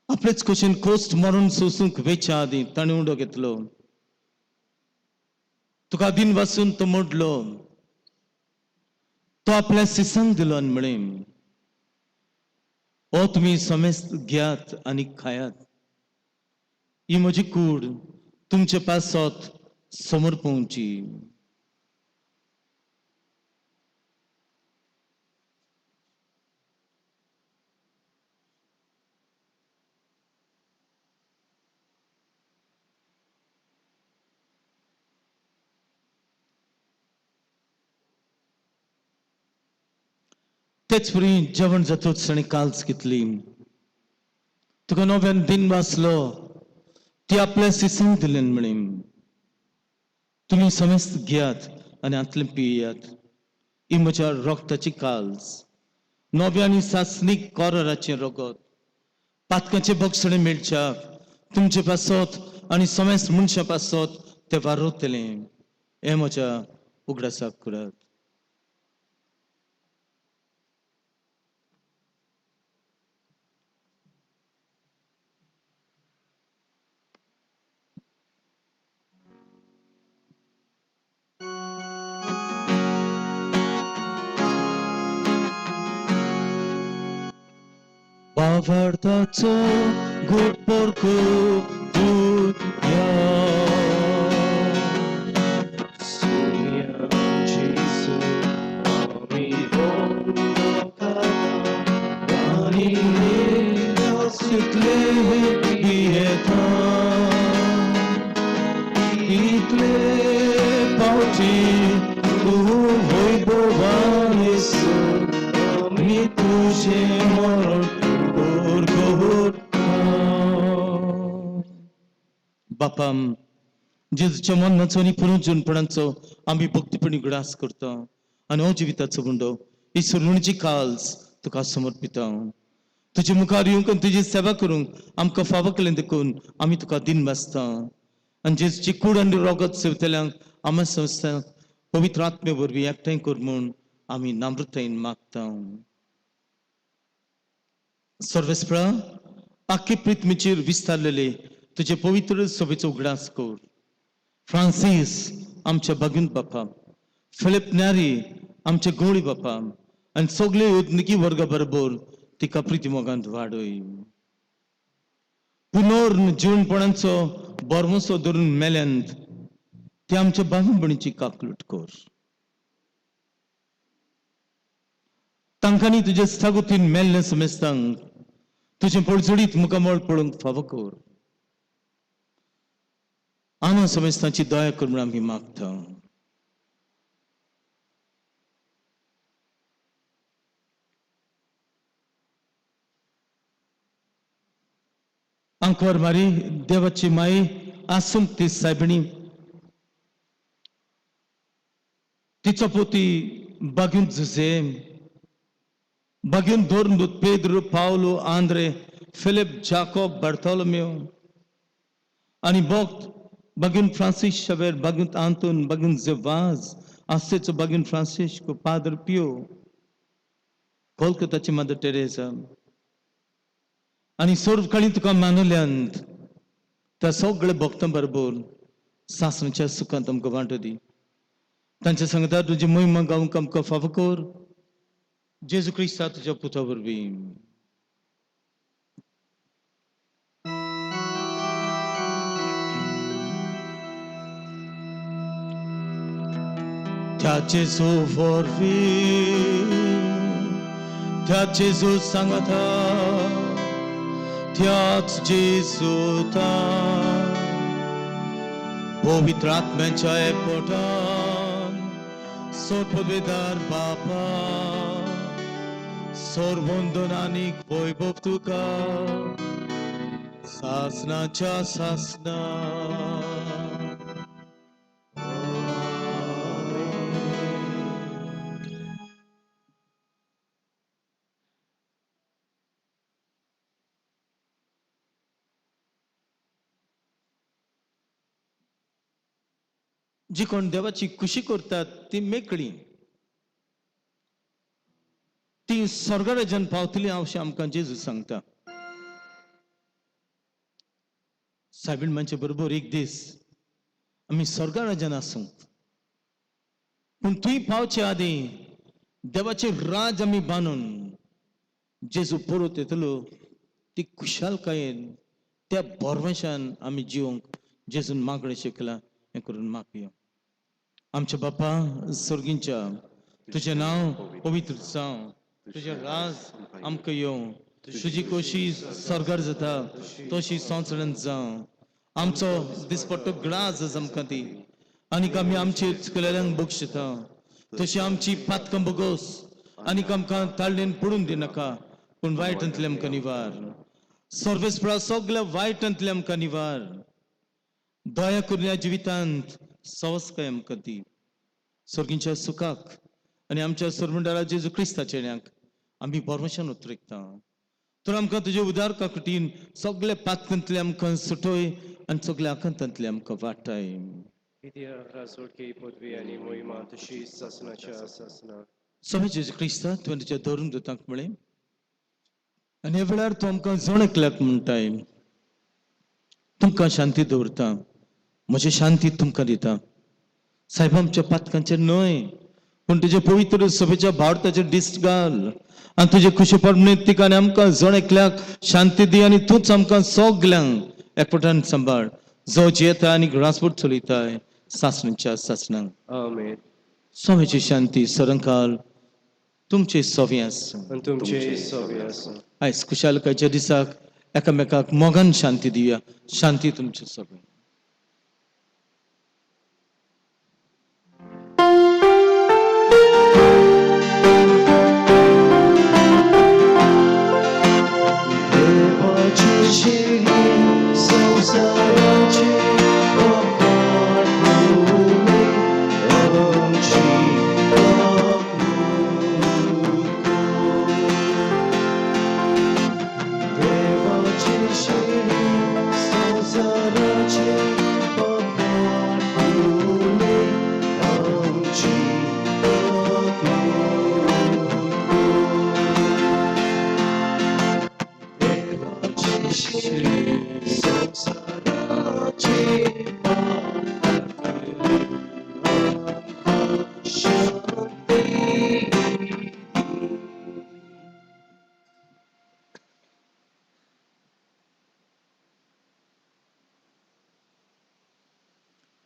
आपलेच कशेन कोस्ट मारून सोसूंक वेच्या आदी ताणें उडो घेतलो. तुका दिन वाचून तो मोडलो, तो आपल्या सिसांक दिलो आनी म्हळें, ओ तुमी समेस्त घेयात आनी खायात, ही म्हजी कूड तुमचे पासत समोर पोवची. तेच परी जेवण जातूच ताणें काल्स घेतली. तुका नव्यान दिन वाचलो, ती आपल्या सिसांक दिलें म्हळें, तुमी समेस्त घेयात आनी आतले पियेयात, ही म्हज्या रोगताची काल्स, नव्या आनी सासणीक कोराराचें रगत, पातकाचें भक्षण मेळच्याक तुमचे पासत आनी समेस्त मनशां पासत तें वारोतलें, हें म्हज्या उगडासाक करात. Bavardaco good porco budia. Surya Jesu Ami Bondokata Rani Sitle bieta itle pauci tu voi bovanesu mi tuše mor बापाम जेजूच्या मरणाचो आनी पुनरुज्जीवनपणाचो आमी भक्तीपणी उगडास करता आनी हो जिविताचो गुंडो ही सुरवणीची काल्स तुका समर्पिता. तुजे मुखार येवंक आनी तुजी सेवा करूंक आमकां फावो केलें देखून आमी तुका दिन वाचता आनी जेजूची कूड आनी रोगत सेवतल्यांक आमी संस्थांक पवित्र आत्मे वरवीं एकठांय कर म्हूण आमी नम्रतायेन मागता. सर्वेस्परा आख्खे पृथ्वीचेर विस्तारलेले तुझे पवित्र सभेचो उगडास कर. फ्रांसीस आमच्या भगिनी बापा, फिलिप न्यारी आमचे गवळी बापा आनी सगळे उद्निकी वर्गा बरोबर तिका प्रिती मोगांत वाडय. पुनर्जीवनपणाचो बोरमोसो धरून मेल्यांत ते आमच्या बांगणपणीची काकलूट कर. तांकांनी तुजे स्थागुतीन मेल्ले समेस्तांक तुझे पडझडीत मुखामळ पळोवंक फावो कर. आमा समेस्तांची दया कर म्हूण आमी मागता. आंकवार मारी देवाची माई आसून ती सायबिणी तिचो पोती बागून झुजे बागून दोर्न पेद्रो पावलो आंद्रे फिलिप जाकोब बार्तोलोमेव आनी बोक्त बागून फ्रांसीस शवेर बागून आंतोन बागून जेवाज आस्तेचो बागून फ्रांसिस्को पादर पियो कोलकाताची मदर टेरेसा आनी सोर्वकाळी तुका मानवल्यांत त्या सगळे भक्तां बरोबर सासणाच्या सुखांत आमकां वांटो दी. तांच्या सांगता तुजी महिमा गावंक आमकां फावो कर. जेजू क्रिस्ता तुज्या पुता वरवीं. त्या जेजू वरवीं त्या जेजू सांगता त्याच जेजूता पवित्र आत्म्याच्या एकवटान सोपवेदार बापा सोरवंदन आनी वैभव तुका सासनाच्या सासना. जी कोण देवाची खुशी करतात ती मेकळी ती स्वर्ग राज्यान पावतली अशें आमकां जेजू सांगता. सायबीण मानचे बरोबर एक दीस आमी स्वर्ग राज्यान आसूं पण तुही पावच्या आधी देवाचे राज आम्ही बांधून जेजू परत येतलो ती खुशालकायेन त्या बोरवेशान आम्ही जिवंक जेजून मागणे शिकला हे करून मागया. आमच्या बापा स्वर्गींच्या तुझे नाव पवित्र जावं, तुझे राज आमकां येवं, तुझी कोशी स्वर्गार जाता तशी संवसारांत जावं. आमचो दिसपट्टो ग्रास आज आमकां दी आनीक आमी आमचे चुकलेल्यांक बक्षिता तशी आमची पातकां बगोस आनीक आमकां ताळणेन पडून दिनाका पूण वायटांतले आमकां निवार. सर्वेस्परा सगळ्या वायटांतले आमकां निवार. दया करून ह्या जिवितांत सवस्काय आमकां दी. स्वर्गींच्या सुखाक आनी आमच्या सरमंडळा जेजू क्रिस्ताचे येण्याक आमी बोरवशान उतरिकता. तर आमकां तुजे उदार काकटीन सगळे पातकांतले आमकां सुटय आनी सगळ्या आकांतांतले आमकां वाटाय. कित्या राजवटकी पदवी आनी मोहिमा तशी सासनाच्या सासना. सगळे जेजू क्रिस्ता तुवें तुज्या धरून दोतांक म्हळे आनी ह्या वेळार तूं आमकां जण एकल्याक म्हणटाय तुमकां शांती दवरता, म्हजी शांती तुमकां दिता. साहेब आमच्या पातकांचेर न्हय पूण तुजे पवित्र सभेच्या भारताचेर दिश्ट घाल आनी तुजे खुशी परमनेतीक आनी आमकां जण एकल्याक शांती दी आनी तूंच आमकां सगल्यांक एकवटान सांबाळ जो जियेता आनी ग्रासभर चलयताय सासणेच्या सासणांक. आमेन. स्वामीची शांती सरंकाल तुमचे सोवी आसा. आनी तुमचे सव्य आसा. आयज खुशालकायच्या दिसाक एकामेकाक मोगान शांती दिवया. शांती तुमचे सोबत.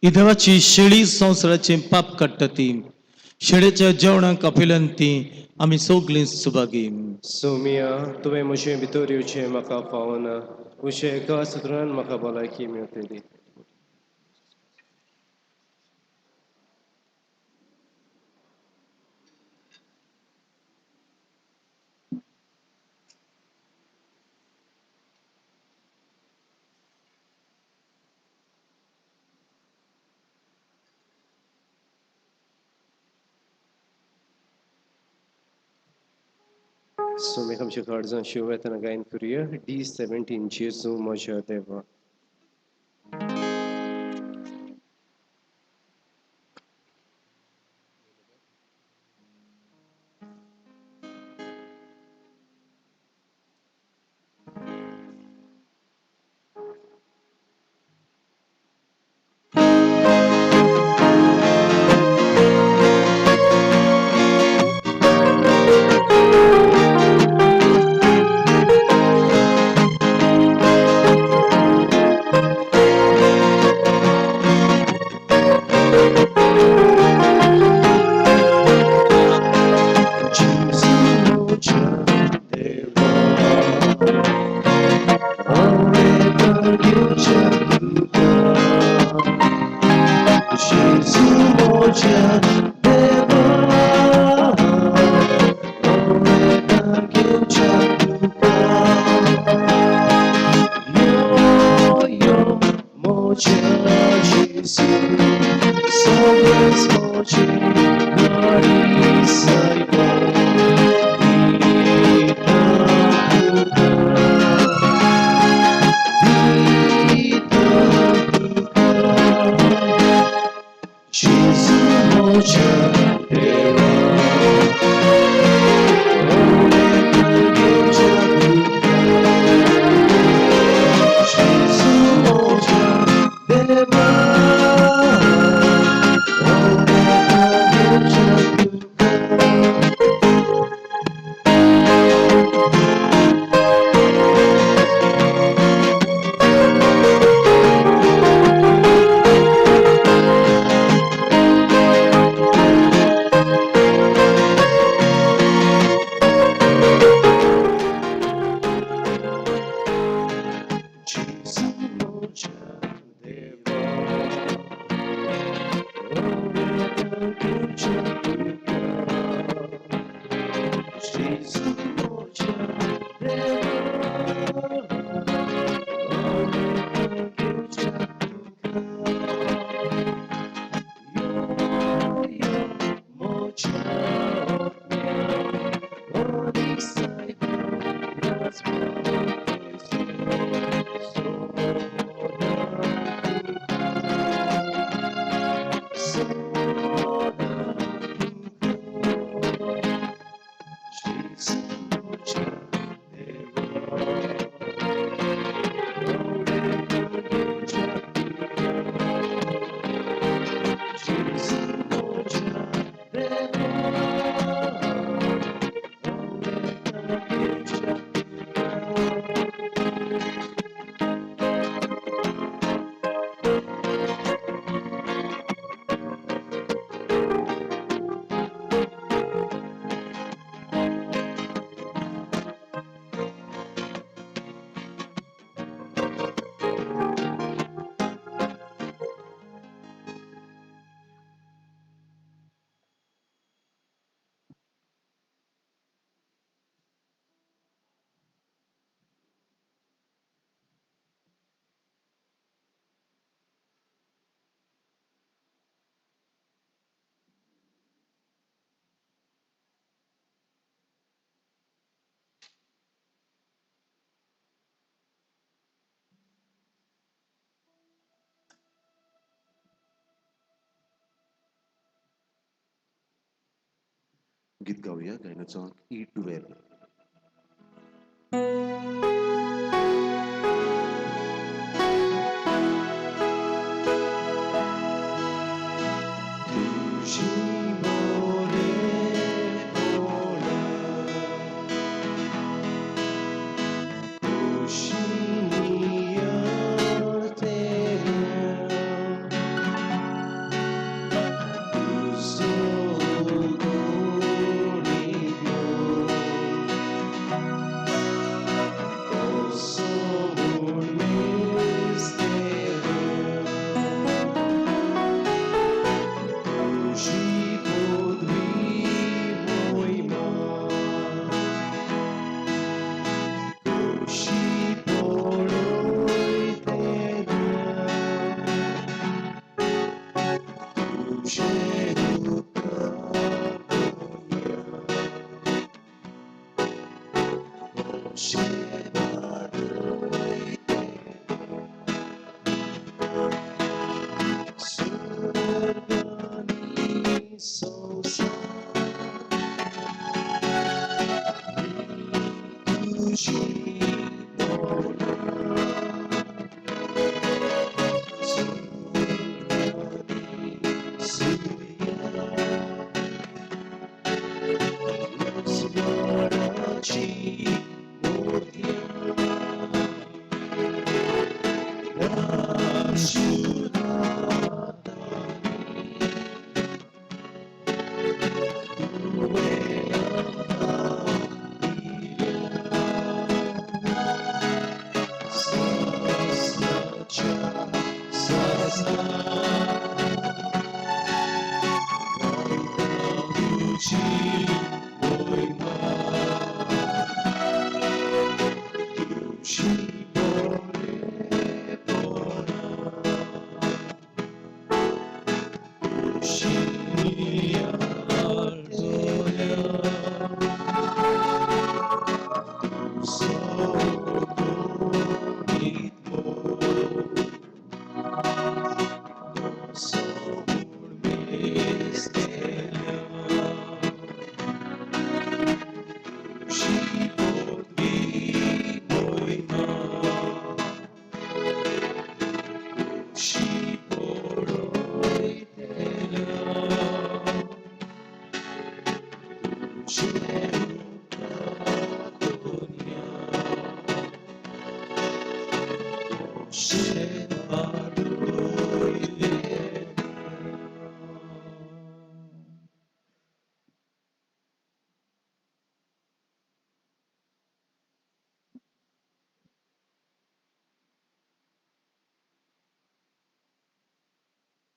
ही देवाची शेळी संवसाराचे पाप काडटा ती. शेळेच्या जेवणाक आपयल्यान ती आमी सगळीं सुभागी. सोमिया तुवें म्हजें भितर येवचें म्हाका फावना. अशें एका सुत्रान म्हाका भलायकी मेळटली. सोमी आमच्या काळजां शिव येतना गायन करुया. D17 जेजू म्हज्या देवा. गीत गाऊया गायनाचं E12.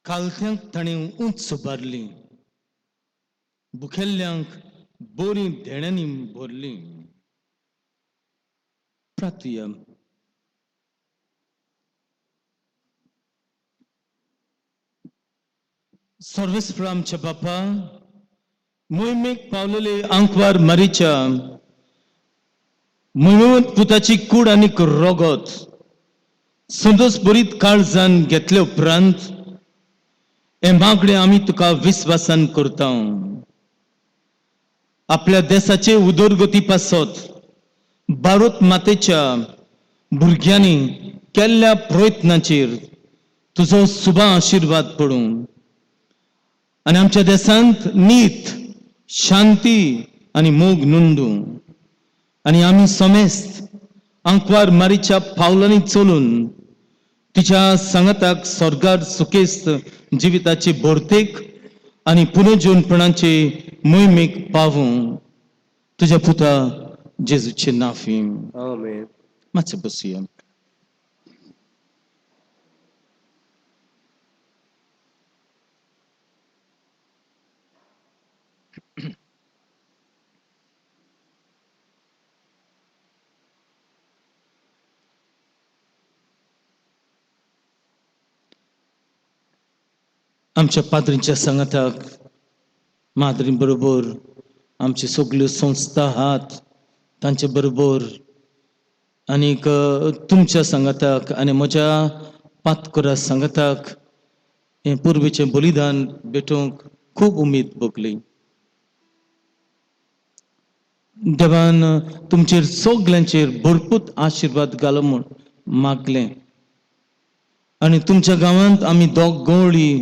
कालथ्यांक ताणें उंच उबारली, भुकेल्ल्यांक बोरी धेण्यांनी भरली. प्रार्थया. सर्वेस्पर आमच्या बापा, मोहिमेक पावलेले आंकवार मारीच्या मोहिमेंत पुताची कूड आनी रोगत संदोस बरीत काळजान घेतले उपरांत हे मागणे आमी तुका विस्वासान करता. आपल्या देशाचे उदरगती पासत भारत मातेच्या भुरग्यांनी केल्ल्या प्रयत्नांचेर तुजो सुबा आशीर्वाद पडूं आनी आमच्या देशांत नीत, शांती आनी मोग नोंदूं आनी आमी समेस्त आंकवार मारीच्या पावलांनी चलून तिच्या सांगाताक स्वर्गार सुखेस्त जिविताचे भोवतेक आनी पुनर्जीवनपणाचे मोहिमेक पावूं. तुझ्या पुता जेजूचे नांवान. आमेन. मातशें बसुया. आमच्या पाद्रींच्या सांगाताक माद्री बरोबर आमची सगल्यो संस्था आहात तांचे बरोबर आनीक तुमच्या सांगाताक आनी म्हज्या पातकुरा सांगाताक हे पुर्वीचें बलिदान भेटोवंक खूब उमेद भोगली. देवान तुमचेर सगल्यांचेर भरपूर आशीर्वाद घालो म्हूण मागलें आनी तुमच्या गांवांत आमी दोग गवळी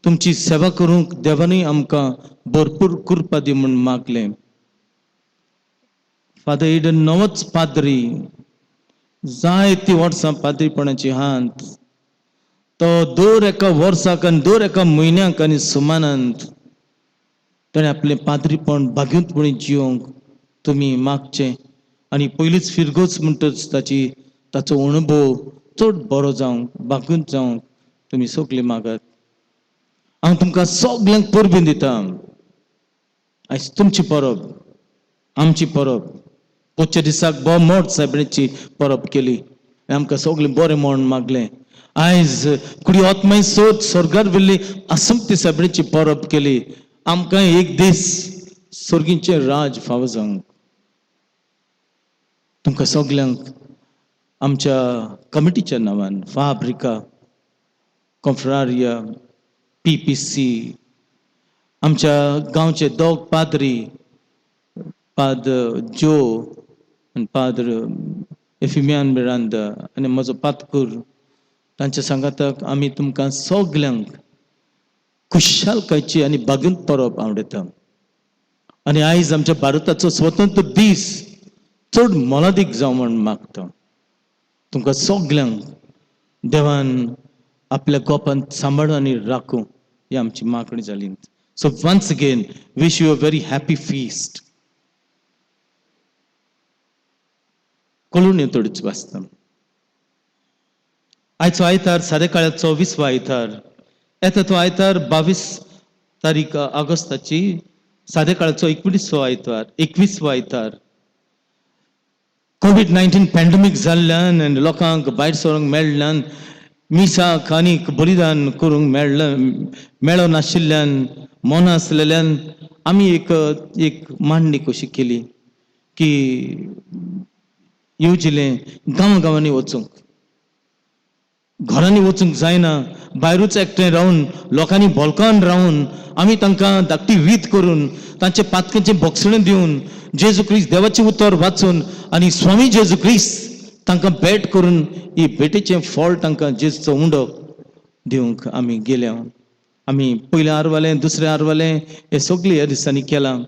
तुमची सेवा करूंक देवानूय आमकां भरपूर कृपा दी म्हूण मागलें. फादर इडन नवोच पाद्री जायतीं वर्सां पाद्रीपणाची हांत तो दर एका वर्साक आनी दर एका म्हयन्याक आनी सुमानांत ताणें आपलें पाद्रीपण भाग्यूंतपणी जिवंक तुमी मागचें आनी पयलींच फिरगोच म्हणटच ताचो अणभव चड बरो जावंक भाग्यूंत जावंक तुमी सगळीं मागात. हांव तुमकां सगल्यांक परबीं दिता. आयज तुमची परब, आमची परब. पोचच्या दिसाक मोठ सायबिणीची परब केली आमकां सगळें बरें म्हण मागलें. आयज कुडी ओतमाय सोद स्वर्गार वेल्ली आसंती सायबिणीची परब केली. आमकां एक दीस स्वर्गीचें राज फावो जावंक. तुमकां सगल्यांक आमच्या कमिटीच्या नांवान फाब्रिका, कॉन्फ्रारिया, PPC, आमच्या गांवचे दोग पाद्री, पाद्र जो आनी पाद्र एफिमियान मिरांदा आनी म्हजो पातकूर तांच्या सांगाताक आमी तुमकां सगल्यांक खुशालकायेची आनी भाग्यूंत परब आवडयता. आनी आयज आमच्या भारताचो स्वतंत्र दीस चड मोलादीक जावं म्हण मागता. तुमकां सगल्यांक देवान आपल्या कोपांत सांबाळून आनी राखूं ही आमची मागणी जाली. So once again wish you a very happy feast. कळून थोडीच वाचता. आयचो आयतार सादे काळाचो 20वा आयतार. येता तो आयतार 22 तारीख ऑगस्टाची सादे काळाचो 21वो आयतार. 21वो आयतार. कोविड-19 पॅन्डेमीक जाल्ल्यान आनी लोकांक भायर सरूंक मेळनान मिसाक आनीक बलिदान करूंक मेळो नाशिल्ल्यान मौन आसलेल्यान आमी एक मांडणी कशी केली की येवजिलें गांवांनी वचूंक, घरांनी वचूंक जायना, भायरूच एकठांय रावन लोकांनी भोलकान रावन आमी तांकां धाकटी रीत करून तांचे पातकेचें भोगसणें दिवन जेजू क्रिस्त देवाचें उतर वाचून आनी स्वामी जेजू क्रिस्त तांकां भेट करून ही भेटेचें फळ तांकां जेजूचो उंडो दिवंक आमी गेल्या. आमी पयलें आरवालें, दुसरें आरवालें हें सगळें ह्या दिसांनी केलां.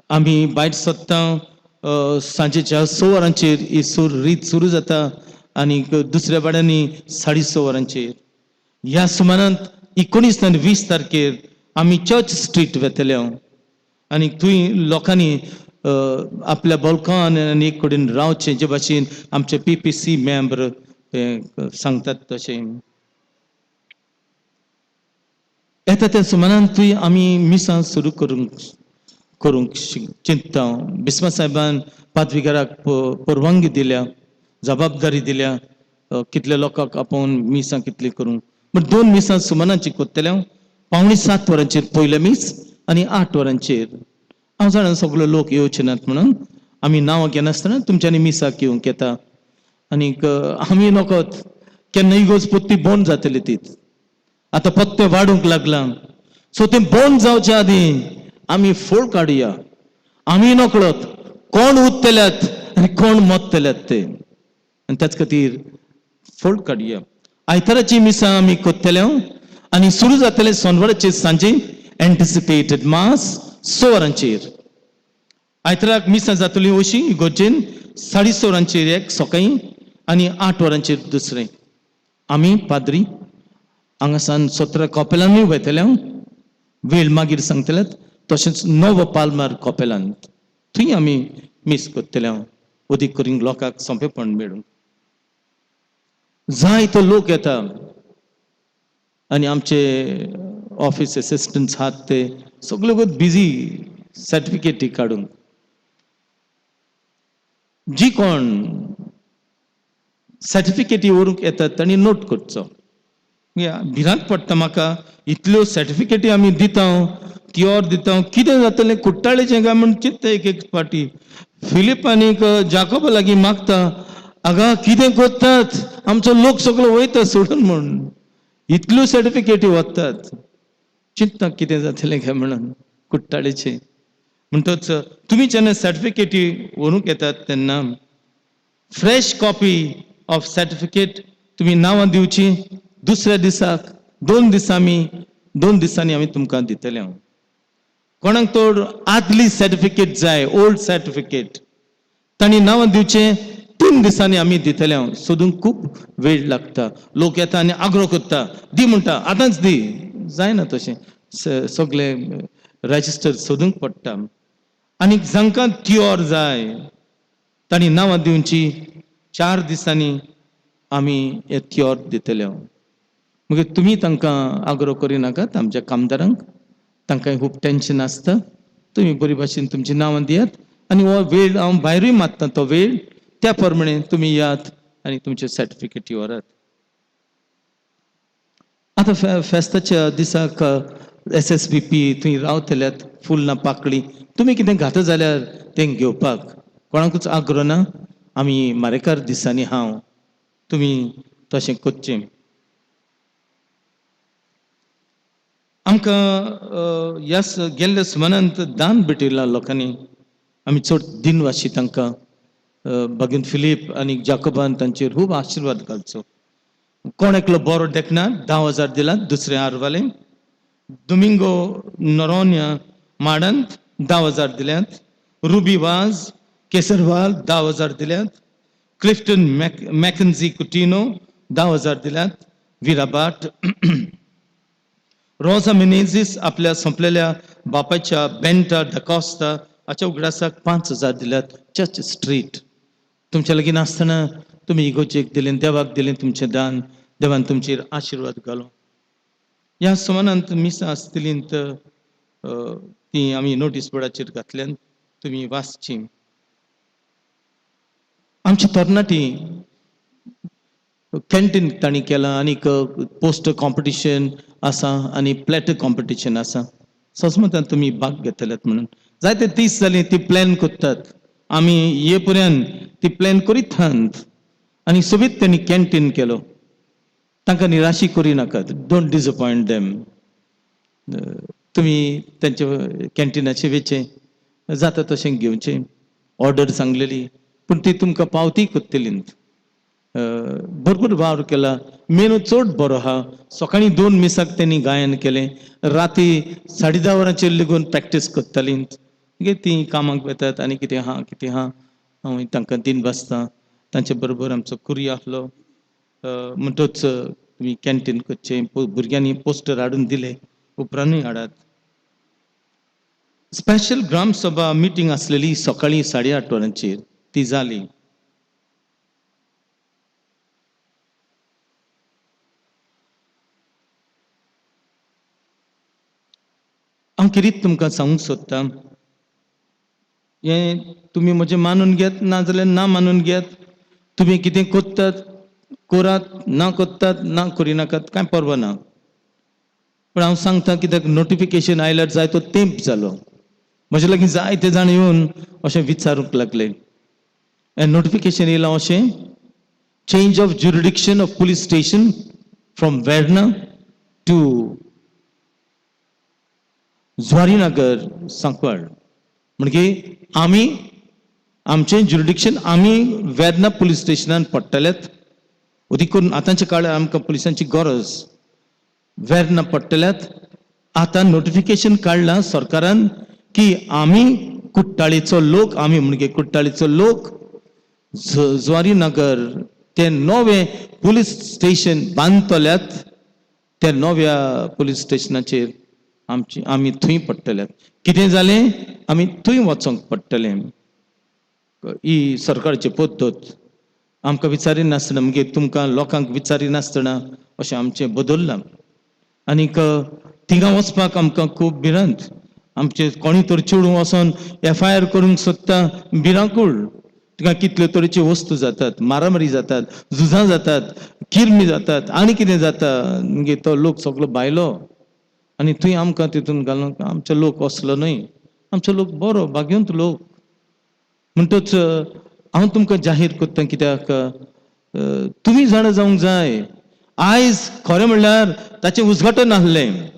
आमी भायर सत्तां सांजेच्या 6 वरांचेर ही रीत सुरू जाता आनी दुसऱ्या वाड्यांनी 6:30 वरांचेर. ह्या सुमारांत 19 आनी 20 तारखेर आमी चर्च स्ट्रीट वेतले आनी थंय लोकांनी आपल्या बोलकान आनी एक कडेन रावचें जे भाशेन आमचे PPC मेंबर सांगतात तशें. येता त्या सुमारांत थंय आमी मिसां सुरू करूंक चिंतता. बिस्वा साहेबान पाद्रीगाराक परवानगी दिल्या, जबाबदारी दिल्या कितल्या लोकांक आपोवन मिसां कितली करूंक. बट 2 मिसां सुमारांची कोत्तले. 6:45 वरांचेर पयले मीस आनी 8 वरांचेर. हांव जाणा सगळे लोक येवचे नात म्हणून आमी नांवां घेनासतना तुमच्यांनी मिसाक येवंक येता. आनीक आमी नकळत केन्ना इगोज पत्ती बंद जातली तीच. आतां पत्ते वाडूंक लागला. सो तें बंद जावच्या आदीं आमी फोळ काडुया. आमी नकळत कोण उरतल्यात आनी कोण मरतल्यात ते आनी त्याच खातीर फोळ काडुया. आयताराची मिसां आमी कोत्तले आनी सुरू जातले सोनवाराचे सांजे एंटिसिपेटेड मास 6 वरांचेर. आयताराक मिसां जातली अशी इगोर्जेन 6:30 वरांचेर एक सकाळीं आनी 8 वरांचेर दुसरें. आमी पाद्री हांगासान 17 कॉपेलांनूय वयतले. वेळ मागीर सांगतल्यात. तशेंच 9 पालमार कॉपेलांत थंय आमी मीस कोत्तले उदीक करूंक लोकांक सोंपेपण मेळूंक. जायतो लोक येता आनी आमचे ऑफिस असिस्टंट्स आहात ते सगळे वगत बिजी सर्टिफिकेटी काडूंक. जी कोण सर्टिफिकेटी व्हरूंक येतात तांणी नोट करचो. भिरांत पडटा म्हाका इतल्यो सर्टिफिकेटी आमी दिता, क्युआर दिता, कितें जातलें कुट्टाळेचें काय म्हूण चिंतता एक फावटी. फिलीप आनीक जाकोबा लागीं मागता, आगा कितें कोत्तात, आमचो लोक सगळो वयता सोडून म्हूण. इतल्यो सर्टिफिकेटी वतात. चिंतता कितें जातलें काय म्हणून कुट्टाळेचें. म्हणटच तुम्ही जेन्ना सर्टिफिकेटी व्हरूंक येतात तेन्ना फ्रेश कॉपी ऑफ सर्टिफिकेट तुम्ही नांवां दिवची दुसऱ्या दिसाक 2 दिसांनी आमी तुमकां दितले हांव कोणाक तर आदली सर्टिफिकेट जाय ओल्ड सर्टिफिकेट तांणी नांवां दिवचें 3 दिसांनी आमी दितले हांव सोदूंक खूब वेळ लागता लोक येता आनी आग्रो करता दी म्हणटा आतांच दी जायना तशें सगळे रजिस्टर सोदूंक पडटा आनी जांकां ट्युअर जाय तांणी नांवां दिवची 4 दिसांनी आमी हे ट्युअर दितले हांव मागीर तुमी तांकां आग्रो करिनाकात आमच्या कामदारांक तांकां खूब टेन्शन आसता तुमी बरे भाशेन तुमची नांवां दियात आनी हो वेळ हांव भायरूय मागता तो वेळ त्या प्रमाणे तुमी यात आनी तुमचे सर्टिफिकेट व्हरात आतां फेस्ताच्या दिसाक SSBP थंय रावतल्यात फुलना पाकळी तुमी कितें घाता जाल्यार तें घेवपाक कोणाकूच आग्रो ना आमी मारेकार दिसांनी हांव तुमी तशें करचें आमकां ह्या गेल्ल्या सुमारांत दान भेटयलां लोकांनी आमी चड दिनवाशी तांकां भगीन फिलीप आनी जाकोबान तांचेर खूब आशिर्वाद घालचो कोण एकलो बरो देखना 10,000 दिला दुसरे आरवाले दोमिंगो नोरोन्या माडांत 10,000 दिल्यात रुबी वाज केसरवाल 10,000 दिल्यात क्लिफ्टन मॅकन्झी कुटिनो 10,000 दिल्यात विराबाट रोजा मिनेझीस आपल्या संपलेल्या बापाच्या बेंटा डकॉस्टा हाच्या उगडासाक 5,000 दिल्यात चर्च स्ट्रीट तुमच्या लागीं नासतना तुमी इगोचेक दिलें देवाक दिलें तुमचें दान देवान तुमचेर आशिर्वाद घालो ह्या सुमारांत मिसां आसतलीं ती आमी नोटीस बोर्डाचेर घातल्यान तुमी वाचची आमची तरणाटी कॅन्टीन तांणी केलां आनीक पोस्टर कॉम्पिटिशन आसा आनी प्लॅटर कॉम्पिटिशन आसा सजमतान तुमी भाग घेतल्यात म्हणून जायते दीस जालीं ती प्लॅन करतात आमी ये पर्यंत ती प्लॅन करीत आनी सोबीत तेणी कॅन्टीन केलो तांकां निराशी करिनाकात डोंट डिसअपॉयंट देम तुमी तेंचे कॅन्टीनाचे वेचें जाता तशें घेवचें ऑर्डर सांगलेली पूण ती तुमकां पावती करतली भरपूर वावर केला मेनू चड बरो आहा सकाळीं 2 मिसाक तेणी गायन केलें राती 10:30 वरांचेर लेगून प्रॅक्टीस करतालीं मागीर ती कामाक वेतात आनी कितें आहा हांव तांकां दिन बसता तांचे बरोबर आमचो कुरी आसलो म्हणटच तुमी कॅन्टीन करचें भुरग्यांनी पोस्टर हाडून दिले उपरांतूय हाडात स्पेशल ग्राम सभा मिटींग आसलेली सकाळीं 8:30 वरांचेर ती जाली हांव कितें तुमकां सांगूंक सोदतां हें तुमी म्हजें मानून घेत ना जाल्यार ना मानून घेत तुमी कितें कोत्तात करात ना कोत्तात ना करिनाकात कांय परवा ना पूण हांव सांगता कित्याक नोटिफिकेशन आयल्यार जाय तो तेंप जालो म्हजे लागीं जायते जाण येवन अशें विचारूंक लागले नोटिफिकेशन येयलां अशें change of jurisdiction of police station from Verna to Zuarinagar Sancoale म्हणजे आमी आमचें ज्युरिडिक्शन आमी वेर्ना पुलीस स्टेशनान पडटलेत अदीक करून आतांच्या काळार आमकां पुलिसांची गरज वेर्ना पडटल्यात आतां नोटिफिकेशन काडलां सरकारान की आमी कुट्टाळेचो लोक आमी म्हणजे कुट्टाळेचो लोक ज्वारीनगर तें नवें पुलीस स्टेशन बांदतल्यात त्या नव्या पुलीस स्टेशनाचेर आमी थंय पडटल्यात कितें जालें आमी थंय वचोंक पडटलें ही सरकारची पद्दत आमकां विचारिनासतना म्हणजे तुमकां लोकांक विचारिनासतना अशें आमचें बदल्लां आनीक थिंगा वचपाक आमकां खूब भिरांत आमचे कोणी तर चेडूं वचोन FIR करूंक सोदता भिरांकूळ तिका कितल्यो तरेच्यो वस्तू जातात मारामारी जातात झुजां जातात किरमी जातात आनी कितें जाता म्हणजे तो लोक सगळो भायलो आनी थंय आमकां तितून घालूंक आमचो लोक असलो न्हय आमचो लोक बरो भाग्यवंत लोक म्हणटच हांव तुमकां जाहीर करता कित्याक तुमी जाणा जावंक जाय आयज खरें म्हणल्यार ताचें उजघाटन आसलें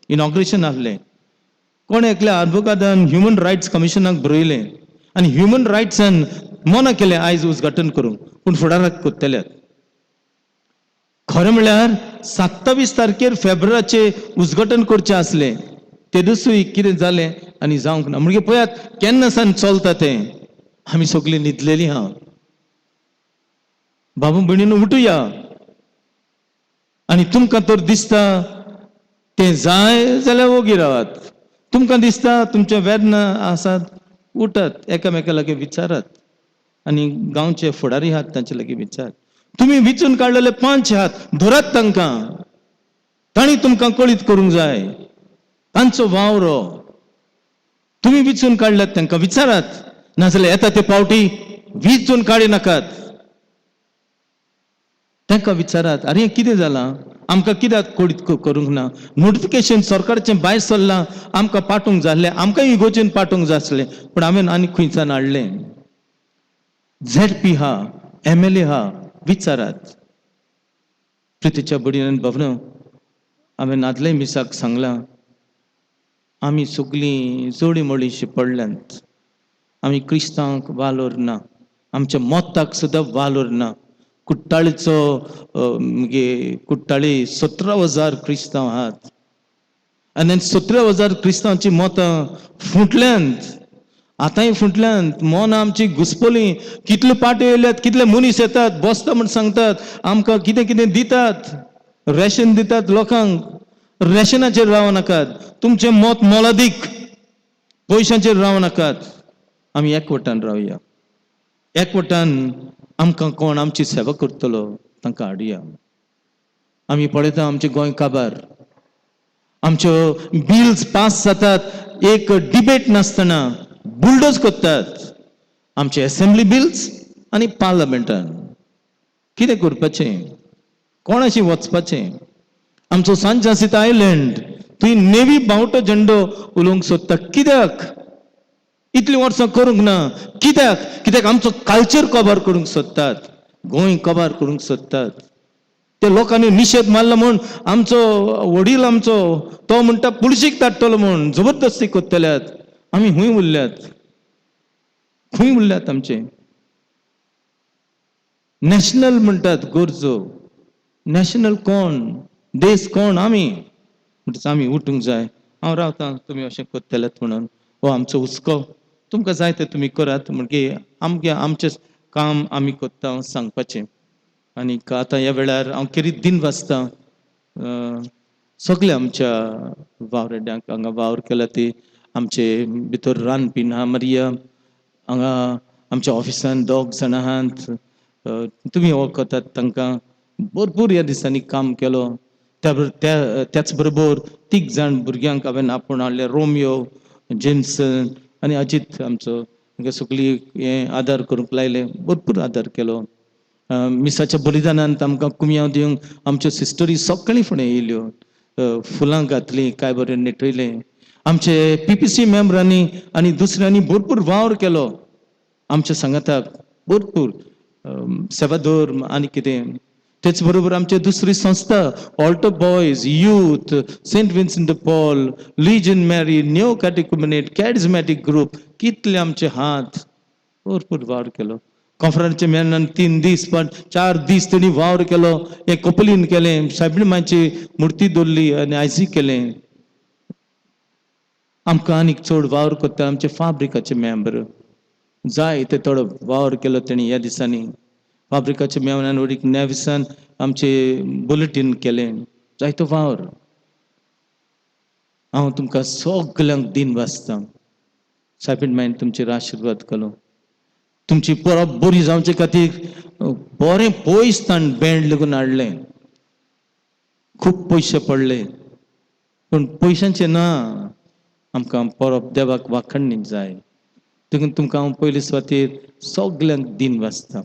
इनॉग्रेशन आसलें कोण एकल्या advocadan ह्युमन रायट्स कमिशनाक बरयलें आनी ह्युमन रायट्सान मना केलें आयज उजघाटन करूंक पूण फुडाराक कोत्तेल्यात. खरें म्हळ्यार 27 तारखेर फेब्रुवारीचे उजघाटन करचें आसलें ते दिसूय कितें जालें आनी जावंक ना. म्हणजे पळयात केन्ना सावन चलता तें. आमी सगळीं न्हिदलेलीं आहा. बाबू भयणीनो उठुया. आनी तुमकां तर दिसता तें जाय जाल्यार ओगी रावात. तुमकां दिसता तुमचे वेदना आसात उठात एकामेका लागीं विचारात आनी गांवचे फुडारी आहात तांचे लागीं विचार. तुम्ही विचून काडलेले 5 हात धरात तांकां. तांणी तुमकां कळीत करूंक जाय तांचो वावरो तुम्ही विचून काडल्यात तांकां विचारात. नाजाल्यार येता ते पावटी विचून काडी नाकात. तांकां विचारात अरे कितें जालां आमकां कित्याक कळीत करूंक ना. नोटिफिकेशन सरकाराचें भायर सरलां आमकां पाठोवंक जाय आसलें आमकांय इगोर्जेन पाठोवंक जाय आसलें पूण हांवें आनी खंयच्यान हाडलें. ZP हा MLA हा विचारात. प्रितीच्या बडीन भवनो हांवें आदले मिसाक सांगलां आमी सगळीं जोडी मोडीशी पडल्यांत. आमी क्रिस्तांवांक वालोर ना आमच्या मोताक सुद्दां वालोर ना. कुट्टाळीचो कुट्टाळी 17,000 क्रिस्तांव आहात आनी 17,000 क्रिस्तांवांची मोतां फुटल्यांत. आतांय फुटल्यांत. मोना आमची घुसपलीं. कितले पाटे येयल्यात कितले मनीस येतात बसता म्हण सांगतात आमकां कितें कितें दितात. रेशन दितात लोकांक. रेशनाचेर रावं नाकात. तुमचें मोत मोलादीक पयशांचेर रावं नाकात. आमी एकवटान रावया. एकवटान आमकां कोण आमची सेवा करतलो तांकां हाडुया. आमी पळयता आमचे गोंय काबार आमच्यो बिल्स पास जातात एक डिबेट नासतना बुलडोज करतात. आमचे असेंब्ली बिल्स आनी पार्लमेंटान कितें करपाचें कोणाशी वचपाचें. आमचो सांत जासिता आयलँड थंय नेवी बावटो झेंडो उलोवंक सोदता. कित्याक इतलीं वर्सां करूंक ना. कित्याक आमचो कल्चर कवर करूंक सोदतात. गोंय कवर करूंक सोदतात. त्या लोकांनी निशेध मारला म्हूण आमचो वडील आमचो तो म्हणटा पुलिशीक धाडटलो म्हूण जबरदस्ती कोत्तल्यात. आमी खूंय उरल्यात आमचे. नॅशनल म्हणटात गरजो. नॅशनल कोण देश कोण आमी म्हणटच आमी उठूंक जाय. हांव रावतां तुमी अशें कोत्तल्यात म्हणून हो आमचो हुस्को तुमकां जाय तें तुमी करात म्हणजे आमचें काम आमी कोत्ता सांगपाचें. आनीक आतां ह्या वेळार हांव किरीत दिन वाचतां सगळ्या आमच्या वावरेड्यांक हांगा वावर केला ती आमचे भितर रांदपी ना मरिया हांगा आमच्या ऑफिसान 2 जाणां आहात. तुमी वळखतात तांकां भरपूर ह्या दिसांनी काम केलो. त्याच बरोबर 3 जाण भुरग्यांक हांवें आपूण हाडले रोमियो जेम्सन आनी अजीत आमचो सगळी हे आदार करूंक लायले. भरपूर आदार केलो. मिसाच्या बलिदानांत आमकां कुमयाव दिवंक आमच्यो सिस्टरी सगळीं फुडें येयल्यो. फुलां घातलीं काय बरें न्हिटयलें. आमचे PPC मेंबरांनी आनी दुसऱ्यांनी भरपूर वावर केलो आमच्या सांगाताक भरपूर सेवादोर आनी कितें. तेच बरोबर आमचे दुसरी संस्था altar boys youth Saint Vincent de Paul Legion Mary new कॅटेक्युमेनेट कॅरिझमॅटीक group कितले आमचे हात भरपूर वावर केलो. कॉन्फरन्सचे मेळान 3 दीस पण 4 दीस तेणी वावर केलो. हे कोपलीन केलें सायबिणीमाची मुर्ती दवरली आनी आयसी केलें. आमकां आनीक चड वावर करता आमचे फाब्रिकाचे मेंबर जाय ते थोडो वावर केलो तेणी ह्या दिसांनी. फाब्रिकाच्या मेवनान वडीक नेविसान आमचे बुलेटीन केलें जायतो वावर. हांव तुमकां सगल्यांक दिन वाचतां. सायबीण मायन तुमचेर आशिर्वाद केलो. तुमची परब बरी जावचे खातीर बरें पयस ताण बँड लागून हाडलें. खूब पयशे पडले पूण पयशांचे ना. आमकां परब देवाक वाखणणीक जाय. देखून तुमकां हांव पयले सुवातेर सगल्यांक दिन वाचतां.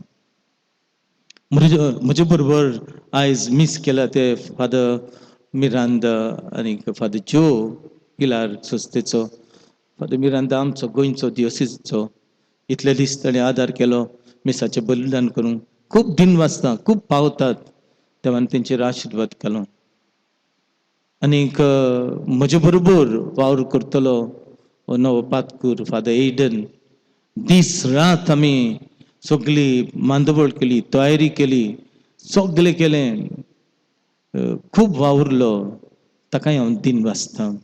म्हजे बरोबर आयज मिस केला ते फादर मिरांदा आनी फादर जो पिलार सोस्तेचो. फादर मिरांदा आमचो गोंयचो दियोसीसचो. इतले दीस ताणें आदार केलो मिसाचें बलिदान करूंक. खूब दिन वाचता खूब पावतात देवान तेंचेर आशिर्वाद केलो. आनीक म्हजे बरोबर वावर करतलो नवो पातकूर फादर एडन दीस रात आमी सगळी मांदवळ केली तयारी केली सगळें केलें खूब वावुरलो ताकाय हांव दिन वाचतां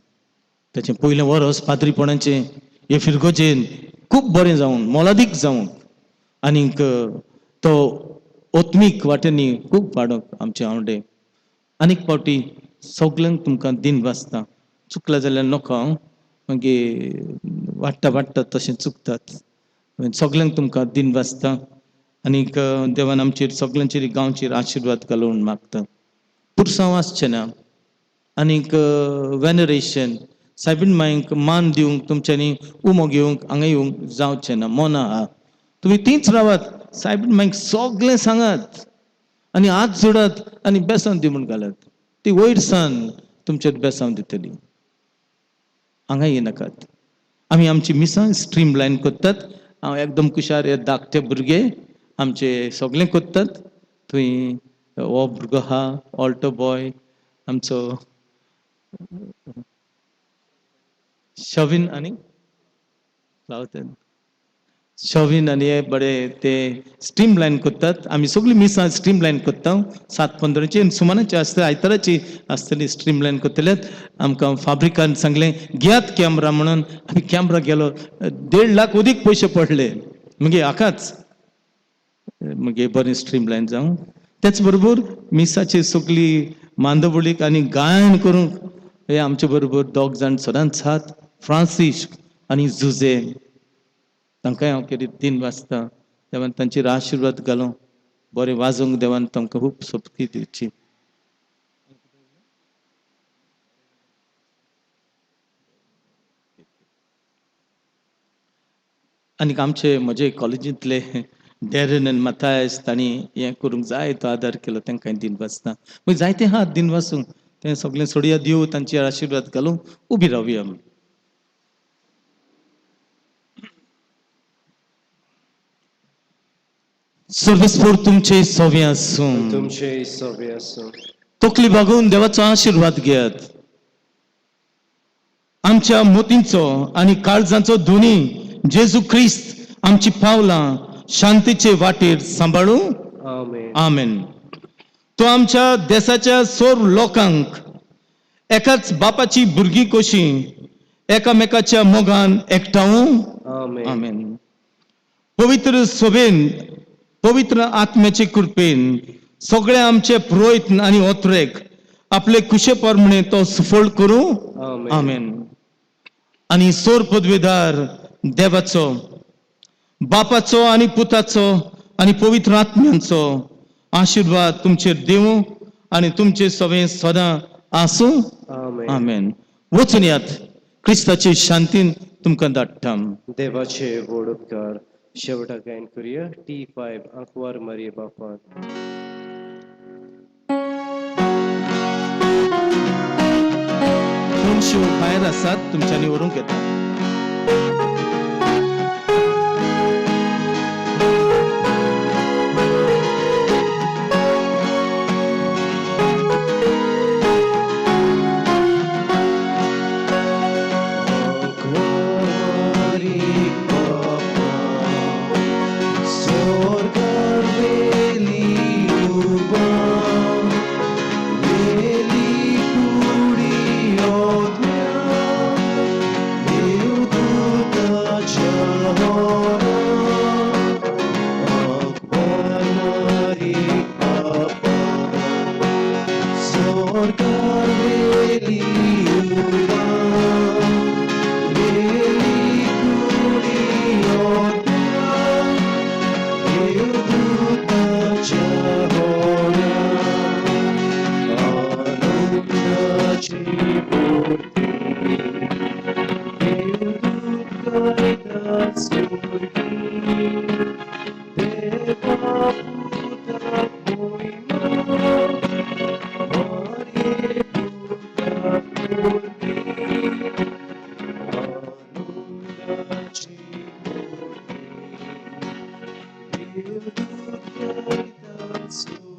ताचें पयलें वरस पाद्रीपणाचें हे फिरगोचेन खूब बरें जावं मोलादीक जावं आनीक तो ओत्मीक वाटेनी खूब वाडोंक आमचें आवडे आनीक पावटी सगळ्यांक तुमकां दिन वाचता चुकला जाल्यार नोको हांव मागीर वाडटा वाडटा तशें चुकतात सगळ्यांक तुमकां दिन वाचता आनीक देवान आमचेर सगळ्यांचेर गांवचेर आशिर्वाद घालून मागता पुरसांव आसचें ना आनीक वेनरेशन सायबीण मांयक मान दिवंक तुमच्यांनी उमो घेवंक हांगा येवंक जावचें ना मोना आहा तुमी तींच रावात सायबीण मांयक सगळें सांगात आनी हात जोडात आनी बेसांव दी म्हूण घालात ती वयर सावन तुमचेर बेसांव दितली हांगा येनाकात आमी आमची मिसां स्ट्रीम लायन कोत्तात हांव एकदम कुशार हे धाकटे भुरगे आमचे सगळें कोत्तात थंय हो भुरगो आहा ऑल्टो बॉय आमचो शविन आनी शविन आनी हे बरे ते स्ट्रीम लायन कोत्तात आमी सगळीं मिसां स्ट्रीम लायन कोत्ता 7:15 सुमाराची आसता आयताराची आसतली स्ट्रीम लायन कोत्तल्यात आमकां फाब्रिकान सांगलें घेयात कॅमरा म्हणून आमी कॅमरा गेलो 1.5 लाख उदीक पयशे पडले मागीर हाकाच मागीर बरें स्ट्रीम लायन जावं त्याच बरोबर मिसाची सगळी मांदवळीक आनी गायन करूंक हे आमचे बरोबर दोग जाण सदांच आसात फ्रांसीस आनी जुजे तांकांय हांव कितें दिन वाचता देवान तांचेर आशिर्वाद घालूं बरें वाजोवंक देवान तांकां खूब शक्ती दिवची आनीक आमचे म्हजे कॉलेजींतले डॅरन आनी माथायस तांणी हें करूंक जाय तो आदार केलो तांकांय दिन वाचता मागीर जायते आहात दिन वाचूंक तें सगळें सोडया दिवं तांचेर आशिर्वाद घालूं उबी रावया आमी सर्वेस्पोर तुमचे सोवे आसूं तुमचे सवे आसूं तकली बागून देवाचो आशिर्वाद घेयात आमच्या मोतींचो आनी काळजांचो धोनी जेजू क्रिस्त आमची पावलां शांतीचे वाटेर सांबाळूं आमेन आमेन तो आमच्या देशाच्या सोर लोकांक एकाच बापाची भुरगीं कशीं एकामेकाच्या मोगान एकठांवूं आमेन आमेन पवित्र सभेन पवित्र आत्म्याचे कृपेन सगळे आमचे पुरोहित आनी ओत्रेक आपले कुशे परमणे तो सुफळ करूं आमेन आमेन आनी सोर पदवेदार देवाचो बापाचो आनी पुताचो आनी पवित्र आत्म्यांचो आशिर्वाद तुमचेर दिवं आनी तुमचे सगळे सदां आसूं आमेन आमेन वचून यात क्रिस्ताचे शांतीन तुमकां धाडटा देवाचे व्हड उपकार शेवटाक गायन करुया T5 आंकवार मारये बापान कोण शिव भायर आसात तुमच्यांनी व्हरूंक येता Deus,